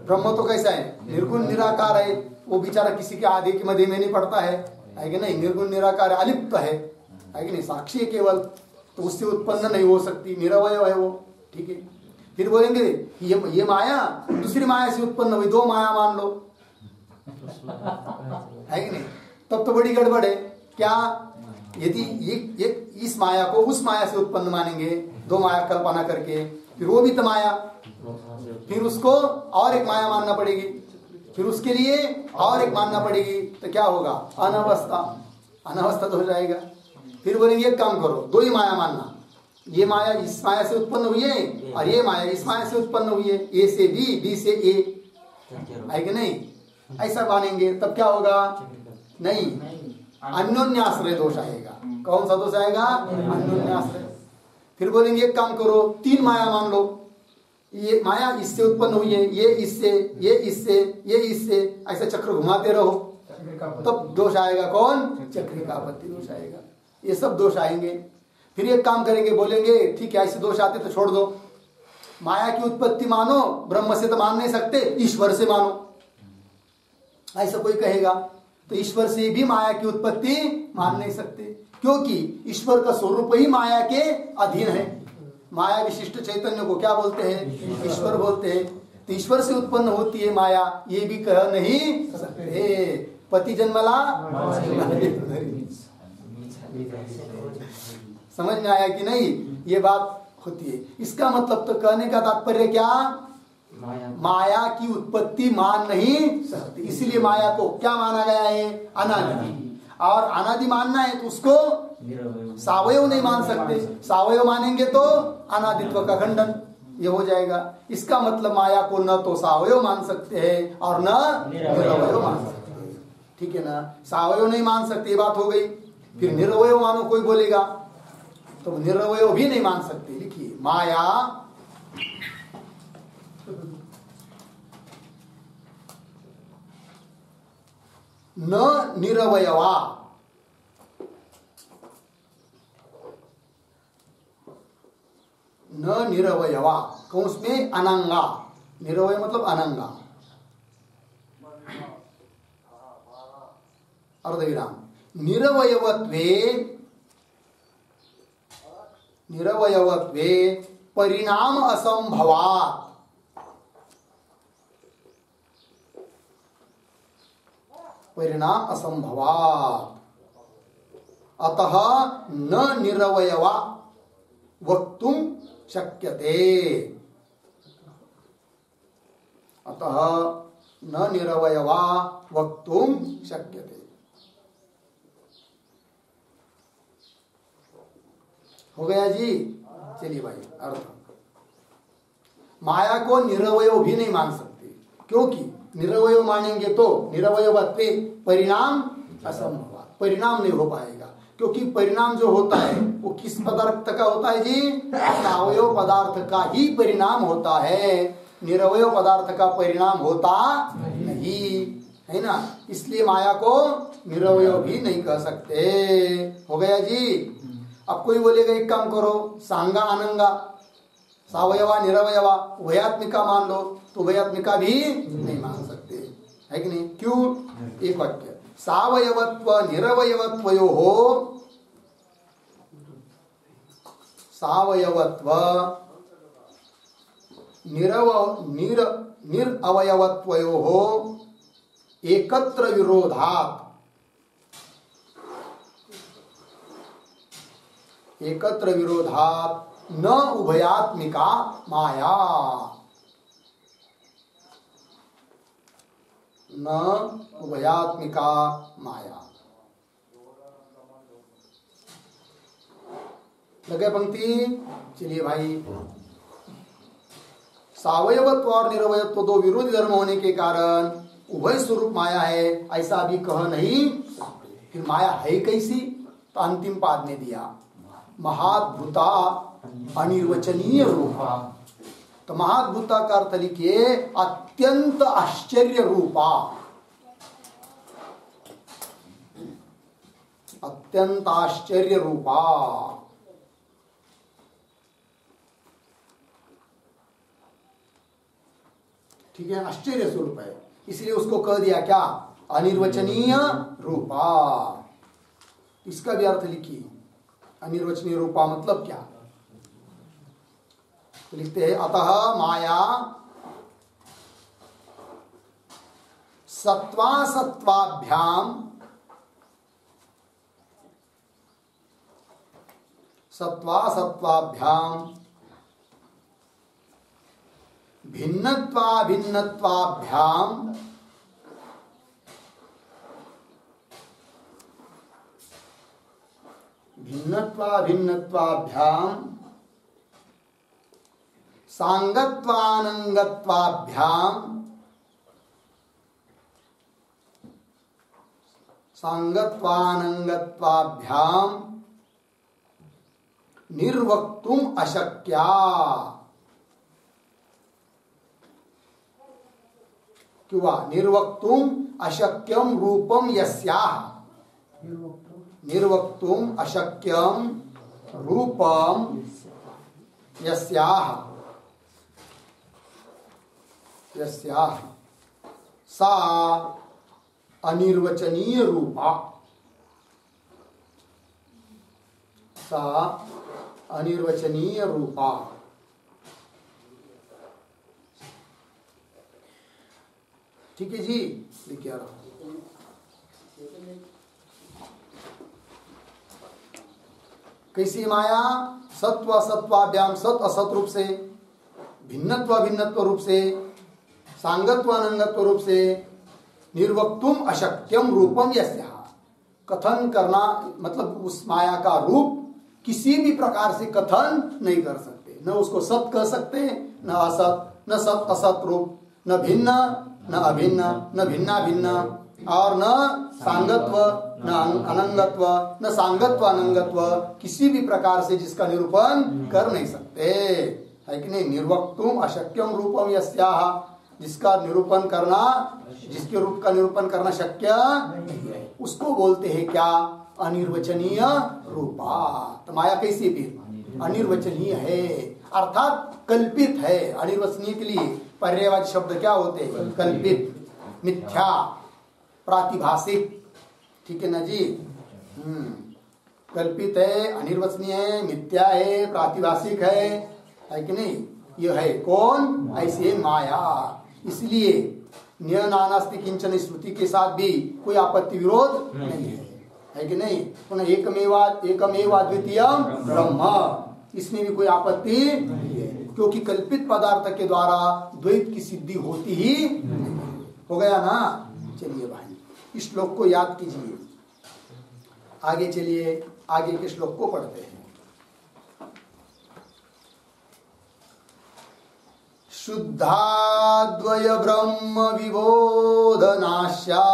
ब्रह्म तो कैसा है? निर्गुण निराकार है, वो बेचारा किसी के आधे के मध्य में नहीं पड़ता है कि नहीं? निर्गुण निराकार अलिप्त है कि नहीं? साक्षी है केवल, तो उससे उत्पन्न नहीं हो सकती, निरवयव है वो, ठीक है? फिर बोलेंगे ये माया दूसरी माया से उत्पन्न हुई, दो माया मान लो, है कि नहीं? तब तो बड़ी गड़बड़ है। क्या? यदि ये इस माया को उस माया से उत्पन्न मानेंगे, दो माया कल्पना करके, फिर वो भी तो माया, फिर उसको और एक माया मानना पड़ेगी, फिर उसके लिए और एक मानना पड़ेगी, तो क्या होगा? अनवस्था तो हो जाएगा। फिर बोलेंगे एक काम करो, दो ही माया मानना, ये माया इस माया से उत्पन्न हुई है और ये माया इस माया से उत्पन्न हुई है, ए से बी से ए, है कि नहीं? ऐसा मानेंगे तब क्या होगा? नहीं, अन्योन्याश्रय दोष आएगा। कौन सा दोष आएगा? अन्योन्याश्रय। फिर बोलेंगे एक काम करो, तीन माया मान लो, ये माया इससे उत्पन्न हुई है, ये इससे, ये इससे, ये इससे, ऐसा चक्र घुमाते रहो, तब दोष आएगा। कौन? चक्रिकापत्ति दोष आएगा। ये सब दोष आएंगे। फिर एक काम करेंगे, बोलेंगे ठीक है ऐसे दोष आते तो छोड़ दो, माया की उत्पत्ति मानो, ब्रह्म से तो मान नहीं सकते, ईश्वर से मानो, ऐसा कोई कहेगा तो ईश्वर से भी माया की उत्पत्ति मान नहीं सकते, क्योंकि ईश्वर का स्वरूप ही माया के अधीन है। माया विशिष्ट चैतन्य को क्या बोलते हैं? ईश्वर बोलते हैं। तो ईश्वर से उत्पन्न होती है माया, ये भी कह नहीं सकते। पति जन्मला, समझ में आया कि नहीं? ये बात होती है। इसका मतलब तो कहने का तात्पर्य क्या? माया की उत्पत्ति मान नहीं सकती, इसलिए माया को क्या माना गया है? अनादि। और अनादि मानना है तो उसको सावयव नहीं मान सकते, सावयव मानेंगे तो अनादित्व का खंडन ये हो जाएगा। इसका मतलब माया को न तो सावयव मान सकते हैं और न निरवयव मान सकते हैं, ठीक है ना? सावयव नहीं मान सकते, ये बात हो गई। फिर निरवयव मानो कोई बोलेगा तो निरवयव भी नहीं मान सकते। लिखिए, माया न निरवयवा, न निरवयवा, कौंस में अनंगा, निरवय मतलब अनंगा, अर्धविराम। निरवयवत्वे, निरवयवत्वे परिणाम असंभवात्, परिणाम असंभवात्, अतः न निरवयवा वक्तुम शक्यते, अतः न निरवयवा वक्तुम शक्यते। हो गया जी? चलिए भाई, अर्थ। माया को निरवयव भी नहीं मान सकते, क्योंकि निरवयव मानेंगे तो निरवयवत्वे परिणाम असंभव, परिणाम नहीं हो पाएगा, क्योंकि परिणाम जो होता है वो किस पदार्थ का होता है जी? सावयव पदार्थ का ही परिणाम होता है, निरवयव पदार्थ का परिणाम होता नहीं, है ना? इसलिए माया को निरवयव भी नहीं कह सकते। हो गया जी? अब कोई बोलेगा एक काम करो, सांगा अनंगा, सावयवा निरवयवा उभयात्मिका मान लो, तो उभयात्मिका भी नहीं मान सकते, है कि नहीं? क्यों? एक वाक्य, सावयवत्व निरवयवत्वयोः, सावयवत्व निरवयवत्वयोः एकत्र विरोधात्, एकत्र विरोधात् न उभयात्मिका माया, न उभयात्मिका माया। लगे पंक्ति? चलिए भाई, सावयवत्व और निरवयत्व दो विरोधी धर्म होने के कारण उभय स्वरूप माया है, ऐसा भी कह नहीं। फिर माया है कैसी? तो अंतिम पाद में दिया, महाद्भुता अनिर्वचनीय रूपा। तो महाद्भुता का अर्थ लिखिए अत्यंत आश्चर्य रूपा, अत्यंत आश्चर्य रूपा। ठीक है, आश्चर्य स्वरूप है, इसलिए उसको कह दिया क्या? अनिर्वचनीय रूपा। इसका भी अर्थ लिखिए, अनिर्वचनीय रूपा मतलब क्या? तो लिखते हैं, अतः माया सत्वासत्वाभ्याम, सत्वासत्वाभ्याम भिन्नत्वाभिन्नत्वाभ्याम भिन्नत्वाभिन्नत्वाभ्याम सांगत्वानंगत्वाभ्याम सांगत्वानंगत्वाभ्याम निर्वक्तुम अशक्या। क्यों? निर्वक्तुम अशक्यम रूपम यस्याः, निर्वक्तुम अशक्यम रूपम यस्याः यस्याः सा अनिर्वचनीय रूपा, सा अनिर्वचनीय रूपा। ठीक है जी, लिखिए रहो। कैसी माया? सत्व असत्वाभ्याम सत असत रूप से, भिन्नत्व भिन्नत्व रूप से, सांगत्व अनंगत्व रूप से, निर्वक्तुम अशक्यम रूपम यस्याः, कथन करना मतलब उस माया का रूप किसी भी प्रकार से कथन नहीं कर सकते। न उसको सत कह सकते, न असत, न सत असत रूप, न भिन्न न अभिन्न, न भिन्ना भिन्न, और न सांगत्व न अनंगत्व, न सांगत्व अनंगत्व, किसी भी प्रकार से जिसका निरूपण कर नहीं सकते, है कि नहीं। निर्वक्तुम अशक्यम रूपम यस्याः, जिसका निरूपण करना, जिसके रूप का निरूपण करना शक्य नहीं है, उसको बोलते हैं क्या? अनिर्वचनीय रूपा। तो माया कैसी फिर? अनिर्वचनीय है, अर्थात कल्पित है। अनिर्वचनीय के लिए पर्यायवाची शब्द क्या होते हैं? कल्पित, मिथ्या, प्रातिभाषिक। ठीक है ना जी? कल्पित है, अनिर्वचनीय है, मिथ्या है, प्रातिभाषिक है कि नहीं? यह है कौन? ऐसे माया। इसलिए न्यनानास्ति किंचन श्रुति के साथ भी कोई आपत्ति विरोध नहीं है कि नहीं? पुनः एकमेव अद्वितीयम ब्रह्म, इसमें भी कोई आपत्ति नहीं है, क्योंकि कल्पित पदार्थ के द्वारा द्वैत की सिद्धि होती ही नहीं। हो गया ना? चलिए भाई, इस श्लोक को याद कीजिए। आगे चलिए, आगे के श्लोक को पढ़ते हैं। शुद्धाद्वय ब्रह्म विबोधनास्या,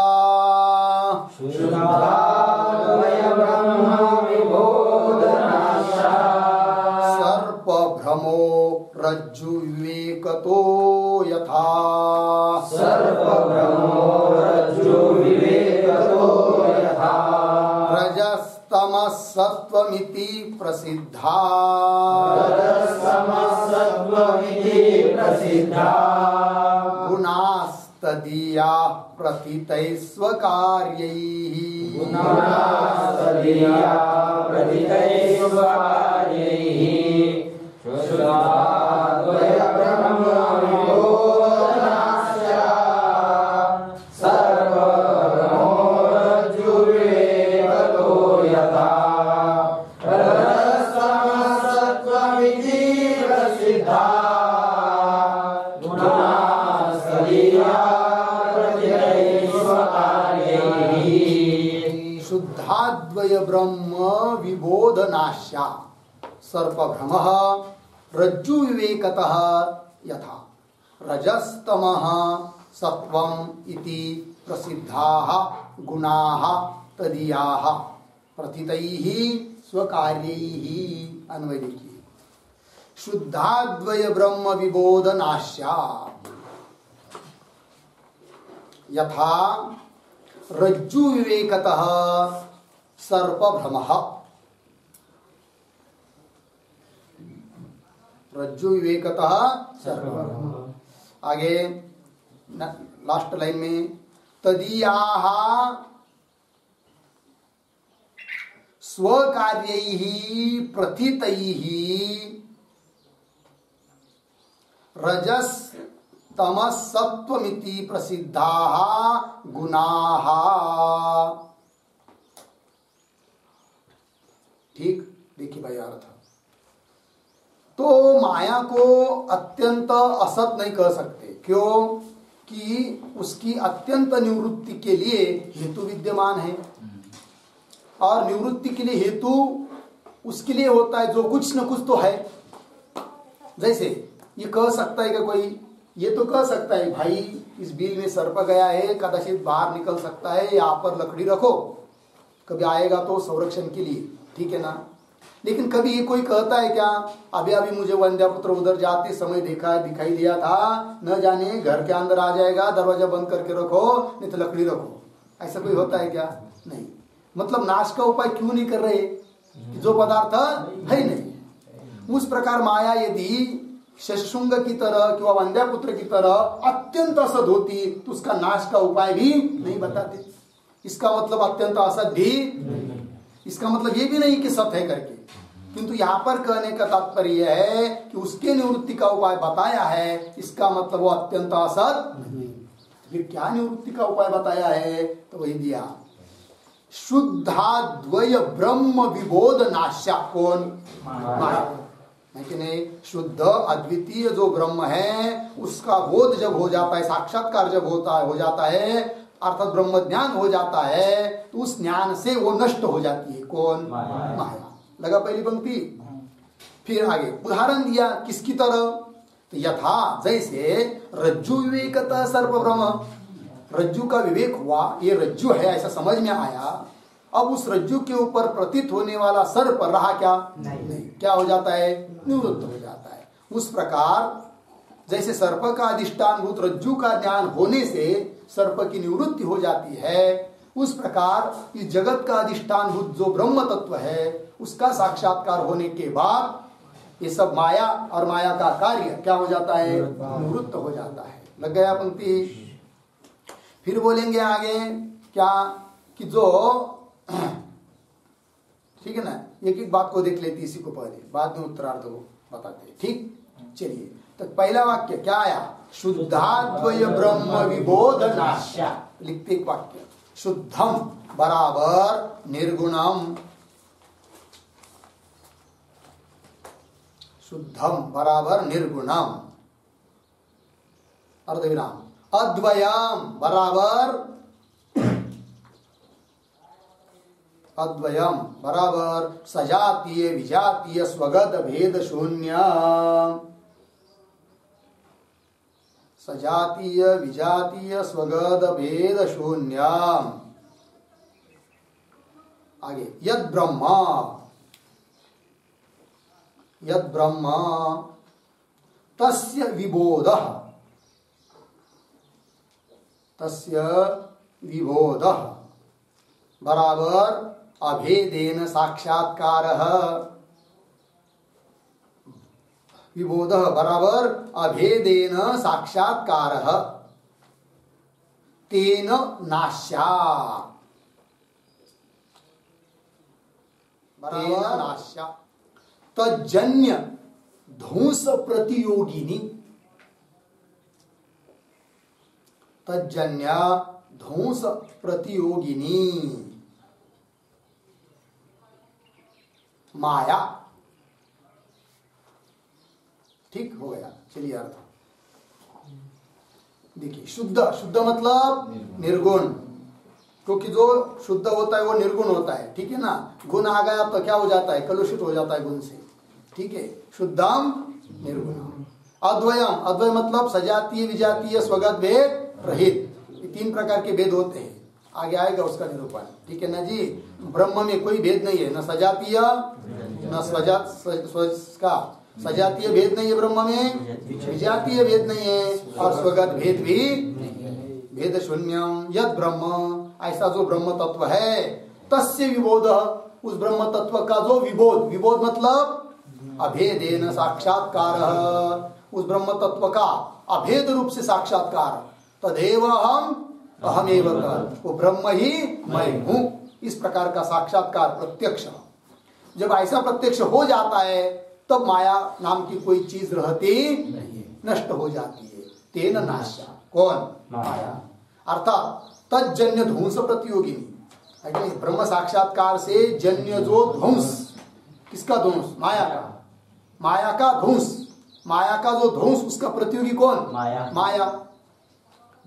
शुद्धाद्वय ब्रह्म विबोधनास्या, सर्प भ्रमो रज्जु विवेकतो यथा, सर्प भ्रमो रज्जु विवेकतो यथा, रजस्तमः सत्त्वमिति प्रसिद्धा, रजस्तमः सत्त्वमिति प्रसिद्धा, गुणास्तदीयाः प्रथितैः स्वकार्यैः, गुणास्तदीयाः प्रथितैः स्वकार्यैः, शुद्धाद्वय ब्रह्म विबोधनास्या, सर्वभ्रमो रज्जु विवेकतो यथा, रजस्तमः सत्त्वमिति प्रसिद्धा, शुद्धाद्वय ब्रह्म विबोधनास्या, सर्पभ्रमः रज्जु विवेकतः यथा, रजस्तमः सत्वम् इति प्रसिद्धाः गुणाः तदीयाः प्रथितैः स्वकार्यैः। अन्वय देखिए। शुद्धाद्वय ब्रह्म विबोधनास्या यथा रज्जु विवेकतः सर्पभ्रमः, रज्जु विवेकतः सर्पभ्रमः। आगे लास्ट लाइन में तदीयाः स्वकार्यैः प्रथितैः रजस तमः सत्त्वमिति प्रसिद्धाः गुणाः। ठीक, देखिए भाई अर्थ। तो माया को अत्यंत असत नहीं कह सकते, क्यों? कि उसकी अत्यंत निवृत्ति के लिए हेतु विद्यमान है, और निवृत्ति के लिए हेतु उसके लिए होता है जो कुछ न कुछ तो है। जैसे ये कह सकता है कि कोई, ये तो कह सकता है भाई इस बिल में सर्प गया है, कदाचित बाहर निकल सकता है, यहाँ पर लकड़ी रखो, कभी आएगा तो संरक्षण के लिए, ठीक है ना। लेकिन कभी ये कोई कहता है क्या? अभी अभी मुझे वंध्यापुत्र उधर जाते समय देखा, दिखाई दिया था, न जाने घर के अंदर आ जाएगा, दरवाजा बंद करके रखो, नहीं तो लकड़ी रखो। ऐसा कोई होता है क्या? नहीं। मतलब नाश का उपाय क्यों नहीं कर रहे? जो पदार्थ है नहीं। उस प्रकार माया यदि शशुंग की तरह कि वह वंद्यापुत्र की तरह अत्यंत असद होती तो उसका नाश का उपाय भी नहीं बताते। इसका मतलब अत्यंत असद भी, इसका मतलब ये भी नहीं कि सत है करके, किंतु यहाँ पर कहने का तात्पर्य है कि उसके निवृत्ति का उपाय बताया है, इसका मतलब वो अत्यंत असत नहीं। फिर क्या निवृत्ति का उपाय बताया है? तो वही दिया, शुद्धाद्वय ब्रह्म विबोध नाश्या। कौन? माया है कि नहीं? शुद्ध अद्वितीय जो ब्रह्म है उसका बोध जब हो जाता है, साक्षात्कार जब हो जाता है, अर्थात ब्रह्म ज्ञान हो जाता है, तो उस ज्ञान से वो नष्ट हो जाती है। कौन? माया। लगा पहली पंक्ति। फिर आगे उदाहरण दिया किसकी तरह? तो यथा जैसे रज्जु विवेकतः सर्प ब्रह्म, रज्जु का विवेक हुआ, ये रज्जु है ऐसा समझ में आया, अब उस रज्जु के ऊपर प्रतीत होने वाला सर्प रहा क्या? नहीं। क्या हो जाता है? निवृत्त हो जाता है। उस प्रकार जैसे सर्प का अधिष्ठान भूत रज्जु का ज्ञान होने से सर्प की निवृत्ति हो जाती है, उस प्रकार इस जगत का अधिष्ठान भूत जो ब्रह्म तत्व है उसका साक्षात्कार होने के बाद ये सब माया और माया का कार्य क्या हो जाता है? निवृत्त हो जाता है। लग गया पंक्ति। फिर बोलेंगे आगे क्या कि जो ठीक है ना, एक एक बात को देख लेती इसी को पहले, बाद में उत्तरार्ध को बताते। ठीक, चलिए। तो पहला वाक्य क्या आया? शुद्धाद्वय ब्रह्म विबोध नाश्या। लिखते एक वाक्य, शुद्धम बराबर निर्गुणम, शुद्धम बराबर निर्गुणम, अर्धविराम, अद्वयम बराबर, अद्वयम बराबर सजातीय विजातीय स्वगत भेद शून्य, सजातीय विजातीय स्वगत भेद शून्य। आगे यद ब्रह्म, यद ब्रह्म तस्य विबोधः, तस्य विबोधः बराबर अभेदेन साक्षात्कारः, विबोधः बराबर अभेदेन साक्षात्कारः, तेन नाश्या, बराबर नाश्या। तज्जन्य ध्वंस प्रतियोगिनी, तज्जन्य ध्वंस प्रतियोगिनी माया। ठीक हो गया। चलिए अर्थ देखिए। शुद्ध, शुद्ध मतलब निर्गुण, क्योंकि जो शुद्ध होता है वो निर्गुण होता है। ठीक है ना, गुण आ गया तो क्या हो जाता है? कलुषित हो जाता है गुण से। ठीक है, शुद्धम निर्गुणम। अद्वयम, अद्वय मतलब सजातीय विजातीय स्वगत भेद रहित। ये तीन प्रकार के भेद होते हैं, आगे आएगा उसका निरूपण। ठीक है ना जी। ब्रह्म में कोई भेद नहीं है, न सजातीय न सजातीय भेद नहीं है ब्रह्म में, विजातीय भेद नहीं है, और स्वगत भेद भी भेद शून्यम। यद ब्रह्म, ऐसा जो ब्रह्म तत्व है, तस्य विबोध, उस ब्रह्म तत्व का जो विबोध, विबोध मतलब अभेदेन साक्षात्कार, उस ब्रह्म तत्व का अभेद रूप से साक्षात्कार। तदेव हम अहमेव तत्, वो ब्रह्म ही मैं हूं, इस प्रकार का साक्षात्कार प्रत्यक्ष। जब ऐसा प्रत्यक्ष हो जाता है तब माया नाम की कोई चीज रहती नहीं, नष्ट हो जाती है। तेन नाश्या, कौन? माया। अर्थात तज्जन्य ध्वंस प्रतियोगिनी, ब्रह्म साक्षात्कार से जन्य जो ध्वंस, किसका ध्वंस? माया का, माया का ध्वंस, माया का जो ध्वंस उसका प्रतियोगी कौन? माया। माया।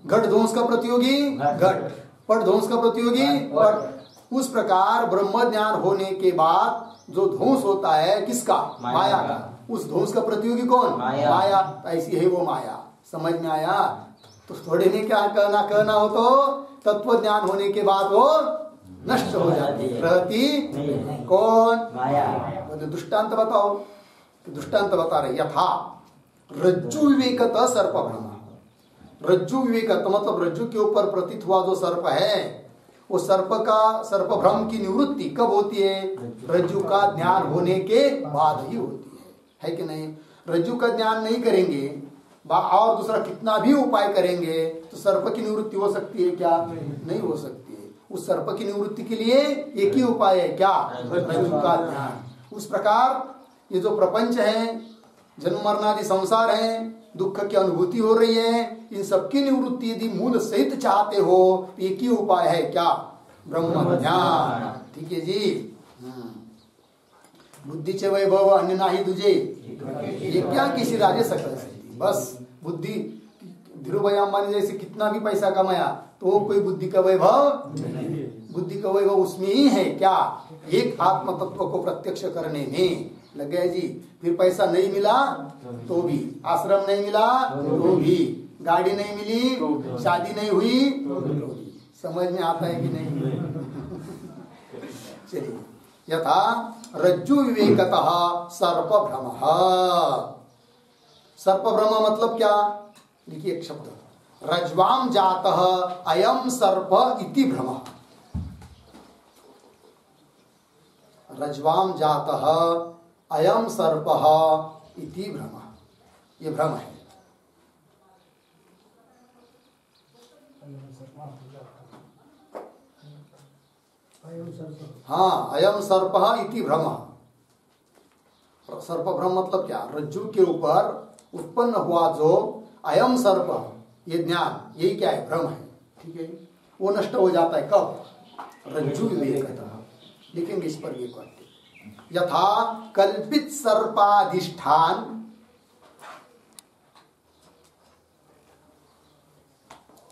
घट ध्वंस का प्रतियोगी घट, पट ध्वंस का प्रतियोगी पट। उस प्रकार ब्रह्म ज्ञान होने के बाद जो ध्वंस होता है किसका? माया का। उस ध्वंस का प्रतियोगी कौन? माया। ऐसी है वो माया। समझ में आया? तो थोड़े में क्या कहना हो तो तत्व ज्ञान होने के बाद वो नष्ट हो जाती है, रहती कौन? माया। तो दृष्टांत बताओ। दृष्टांत बता रहे, यथा रज्जु विवेकतः सर्प भ्रम। रज्जु विवेक मतलब रज्जु के ऊपर प्रतीत हुआ जो सर्प है, वो सर्प का, सर्प भ्रम की निवृत्ति कब होती है? रज्जु का ज्ञान होने के बाद ही होती है कि नहीं? रज्जु का ज्ञान नहीं करेंगे और दूसरा कितना भी उपाय करेंगे तो सर्प की निवृत्ति हो सकती है क्या? नहीं हो सकती है। उस सर्प की निवृत्ति के लिए एक ही उपाय है क्या? रज्जु का ज्ञान। उस प्रकार ये जो प्रपंच है, जन्म मरणादि संसार है, दुख की अनुभूति हो रही है, इन सबकी निवृत्ति यदि मूल सहित चाहते हो तो एक ही उपाय है क्या? ब्रह्म ध्यान। ठीक है जी। बुद्धीचे वैभव अन्य नाही तुझे, ये क्या किसी राजे सकल से। बस बुद्धि, धीरूभाई अंबानी जैसे कितना भी पैसा कमाया तो कोई बुद्धि का वैभव, बुद्धि का वैभव उसमें ही है क्या? एक आत्म तत्व को प्रत्यक्ष करने में लग गया जी। फिर पैसा नहीं मिला तो भी, आश्रम नहीं मिला तो भी, गाड़ी नहीं मिली, शादी नहीं हुई तो भी। समझ में आता है कि नहीं? चलिए, यथा रज्जु विवेकतः सर्प भ्रम। सर्प भ्रम मतलब क्या? देखिए एक शब्द, रज्वाम जातः अयम सर्प इति भ्रम। रज्वाम जातः अयम सर्पः इति भ्रम, ये भ्रम है। हाँ, अयम सर्पः इति भ्रम। सर्प भ्रम मतलब क्या? रज्जु के ऊपर उत्पन्न हुआ जो अयम सर्प, ये ज्ञान, यही क्या है? भ्रम है। ठीक है, वो नष्ट हो जाता है कब? रज्जु विवेकतः। लिखेंगे इस पर एक वाक्य, यथा कल्पित सर्पाधिष्ठान,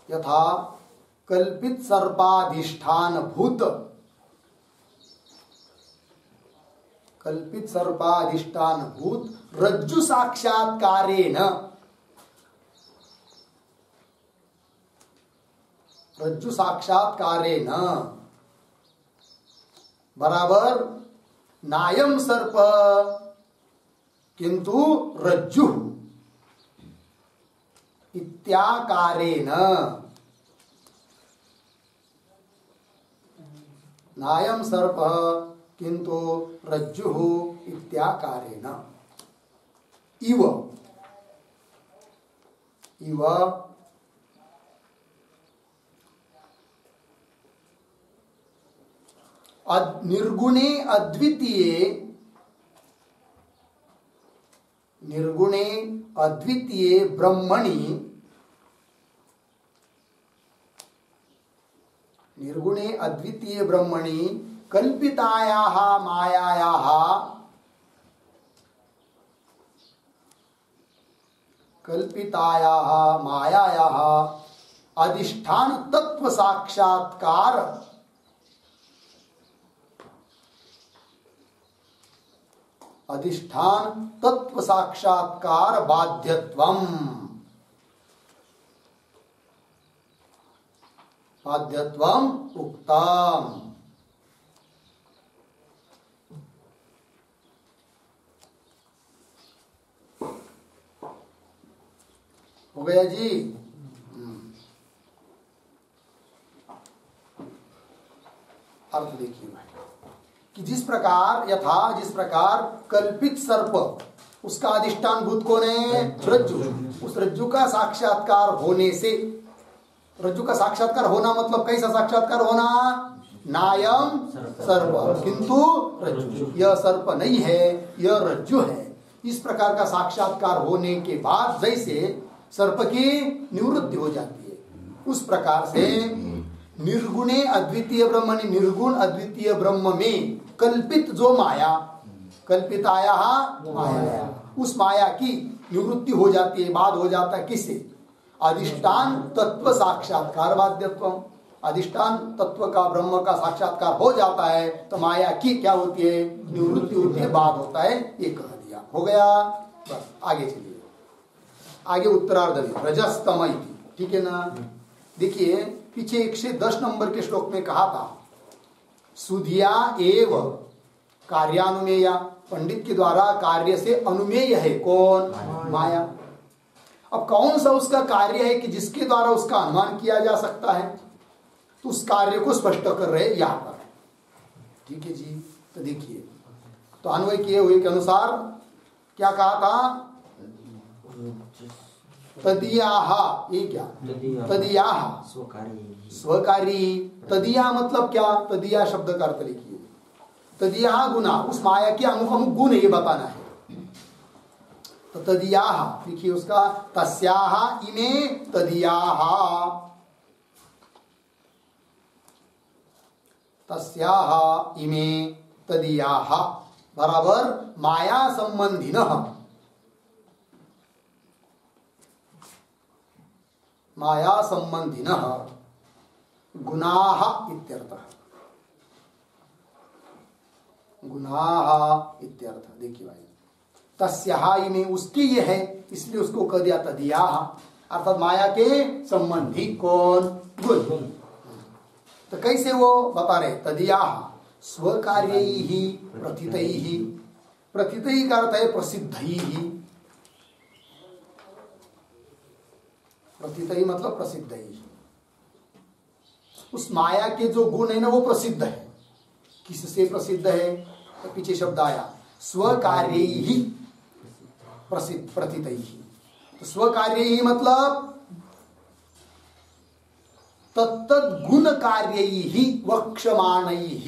यथा कल्पित सर्पाधिष्ठान भूत, कल्पित सर्पाधिष्ठान भूत रज्जु साक्षात्कारेण, रज्जु साक्षात्कारेण बराबर नायम सर्प किंतु रज्जु इत्याकारेण, नायम सर्प किंतु रज्जु इत्याकारेण। इव, इव निर्गुणे अद्वितीये, निर्गुणे अद्वितीये ब्रह्मणि, निर्गुणे अद्वितीये ब्रह्मणि कल्पितायाः मायायाः, कल्पितायाः मायायाः अधिष्ठान तत्व साक्षात्कार, अधिष्ठान तत्व साक्षात्कार बाध्यत्वम, बाध्यत्वम उक्तम। हो गया जी। अर्थ देखिए कि जिस प्रकार, यथा जिस प्रकार कल्पित सर्प, उसका अधिष्ठान भूत कौन है? रज्जु। उस रज्जु का साक्षात्कार होने से, रज्जु का साक्षात्कार होना मतलब कैसा साक्षात्कार होना? नायम सर्प किंतु रज्जु, यह सर्प नहीं है, यह रज्जु है। इस प्रकार का साक्षात्कार होने के बाद जैसे सर्प की निवृत्ति हो जाती है, उस प्रकार से निर्गुणे अद्वितीय ब्रह्म, निर्गुण अद्वितीय ब्रह्म में कल्पित जो माया, कल्पिताया माया, उस माया की निवृत्ति हो जाती है। बाद हो जाता है किससे? अधिष्ठान तत्व साक्षात्कार बाध्यत्व। अधिष्ठान तत्व का, ब्रह्म का साक्षात्कार हो जाता है तो माया की क्या होती है? निवृत्ति होती है, बाद होता है। ये कह दिया, हो गया। बस आगे चलिए, आगे उत्तरार्ध में रजस्तम, ठीक है ना? देखिए पीछे 110 नंबर के श्लोक में कहा था, सुधिया एव कार्यानुमेया, पंडित के द्वारा कार्य से अनुमेय है कौन? माया। अब कौन सा उसका कार्य है कि जिसके द्वारा उसका अनुमान किया जा सकता है? तो उस कार्य को स्पष्ट कर रहे यहां पर, ठीक है जी। तो देखिए, तो अन्वय किए हुए के अनुसार क्या कहा था? तदीयाः, ये क्या? तदीयाः स्वकारी। तदीया मतलब क्या? तदीया शब्द का अर्थ लिखिए। तदीयाः गुना, उस माया के अमुक अमुक गुण ये बताना है। तो तदीयाः लिखिए उसका, तस्याः इमे तदीयाः, तस्याः इमे तदीयाः बराबर माया संबंधिनः, माया संबंधिनः गुणाः इत्यर्थः, गुणाः इत्यर्थ। देखिए भाई, तस्याः इमे उसकी ये है, इसलिए उसको कह दिया तदीयाः, अर्थात माया के संबंधी कौन? गुण। तो कैसे वो बता रहे? तदीयाः स्वकार्यैः प्रथितैः, प्रथितैः का अर्थ है प्रसिद्धैः, प्रथितैः मतलब प्रसिद्धैः। उस माया के जो गुण है ना वो प्रसिद्ध है। किससे प्रसिद्ध है? तो पीछे शब्द आया स्वकार्यैः प्रसिद्ध प्रथितैः। तो स्वकार्यैः मतलब तत्तद् गुण कार्यैः वक्ष्यमाणैः,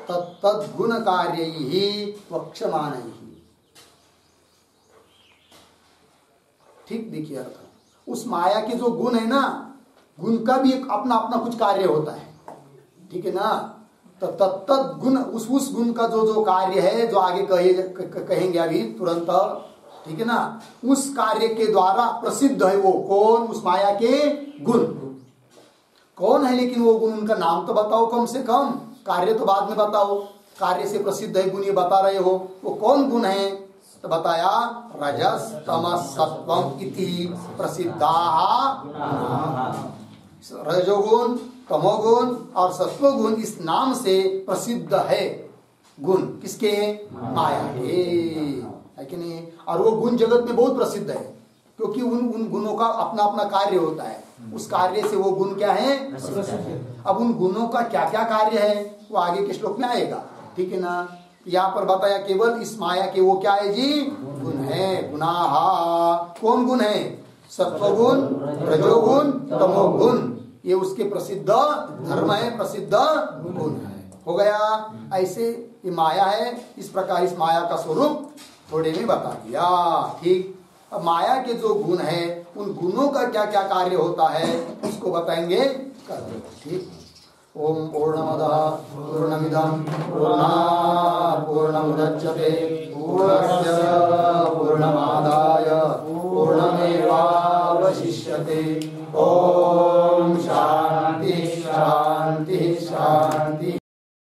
तत्तद् गुण कार्यैः वक्ष्यमाणैः। ठीक देखिए अर्थ, उस माया के जो गुण है ना, गुण का भी एक अपना अपना कुछ कार्य होता है, ठीक है ना। तो तत्तद् गुण, उस गुण का जो जो कार्य है, जो आगे कहेंगे अभी तुरंत, ठीक है ना, उस कार्य के द्वारा प्रसिद्ध है वो कौन? उस माया के गुण। कौन है लेकिन वो गुण? उनका नाम तो बताओ कम से कम, कार्य तो बाद में बताओ। कार्य से प्रसिद्ध है गुण ये बता रहे हो, वो कौन गुण है? तो बताया रजस तमस सत्वम इति प्रसिद्धाः गुणाः। रजोगुण, तमोगुण और सत्वगुण इस नाम से प्रसिद्ध है गुण। किसके? माया के, है कि नहीं। और वो गुण जगत में बहुत प्रसिद्ध है, क्योंकि उन गुणों का अपना अपना कार्य होता है। उस कार्य से वो गुण क्या है? अब उन गुणों का क्या क्या कार्य है वो आगे के श्लोक में आएगा, ठीक है ना। यहाँ पर बताया केवल इस माया के वो क्या है जी? गुण है। गुणाः, कौन गुण है? सत्वगुण, रजोगुण, तमोगुण, ये उसके प्रसिद्ध धर्म है, प्रसिद्ध गुण है। हो गया। ऐसे ये माया है, इस प्रकार इस माया का स्वरूप थोड़े में बता दिया, ठीक। अब माया के जो गुण है, उन गुणों का क्या क्या कार्य होता है उसको बताएंगे कल, ठीक। ओम पूर्णमदः पूर्णमिदं पूर्णात् पूर्णमुदच्यते पूर्णस्य पूर्णमादाय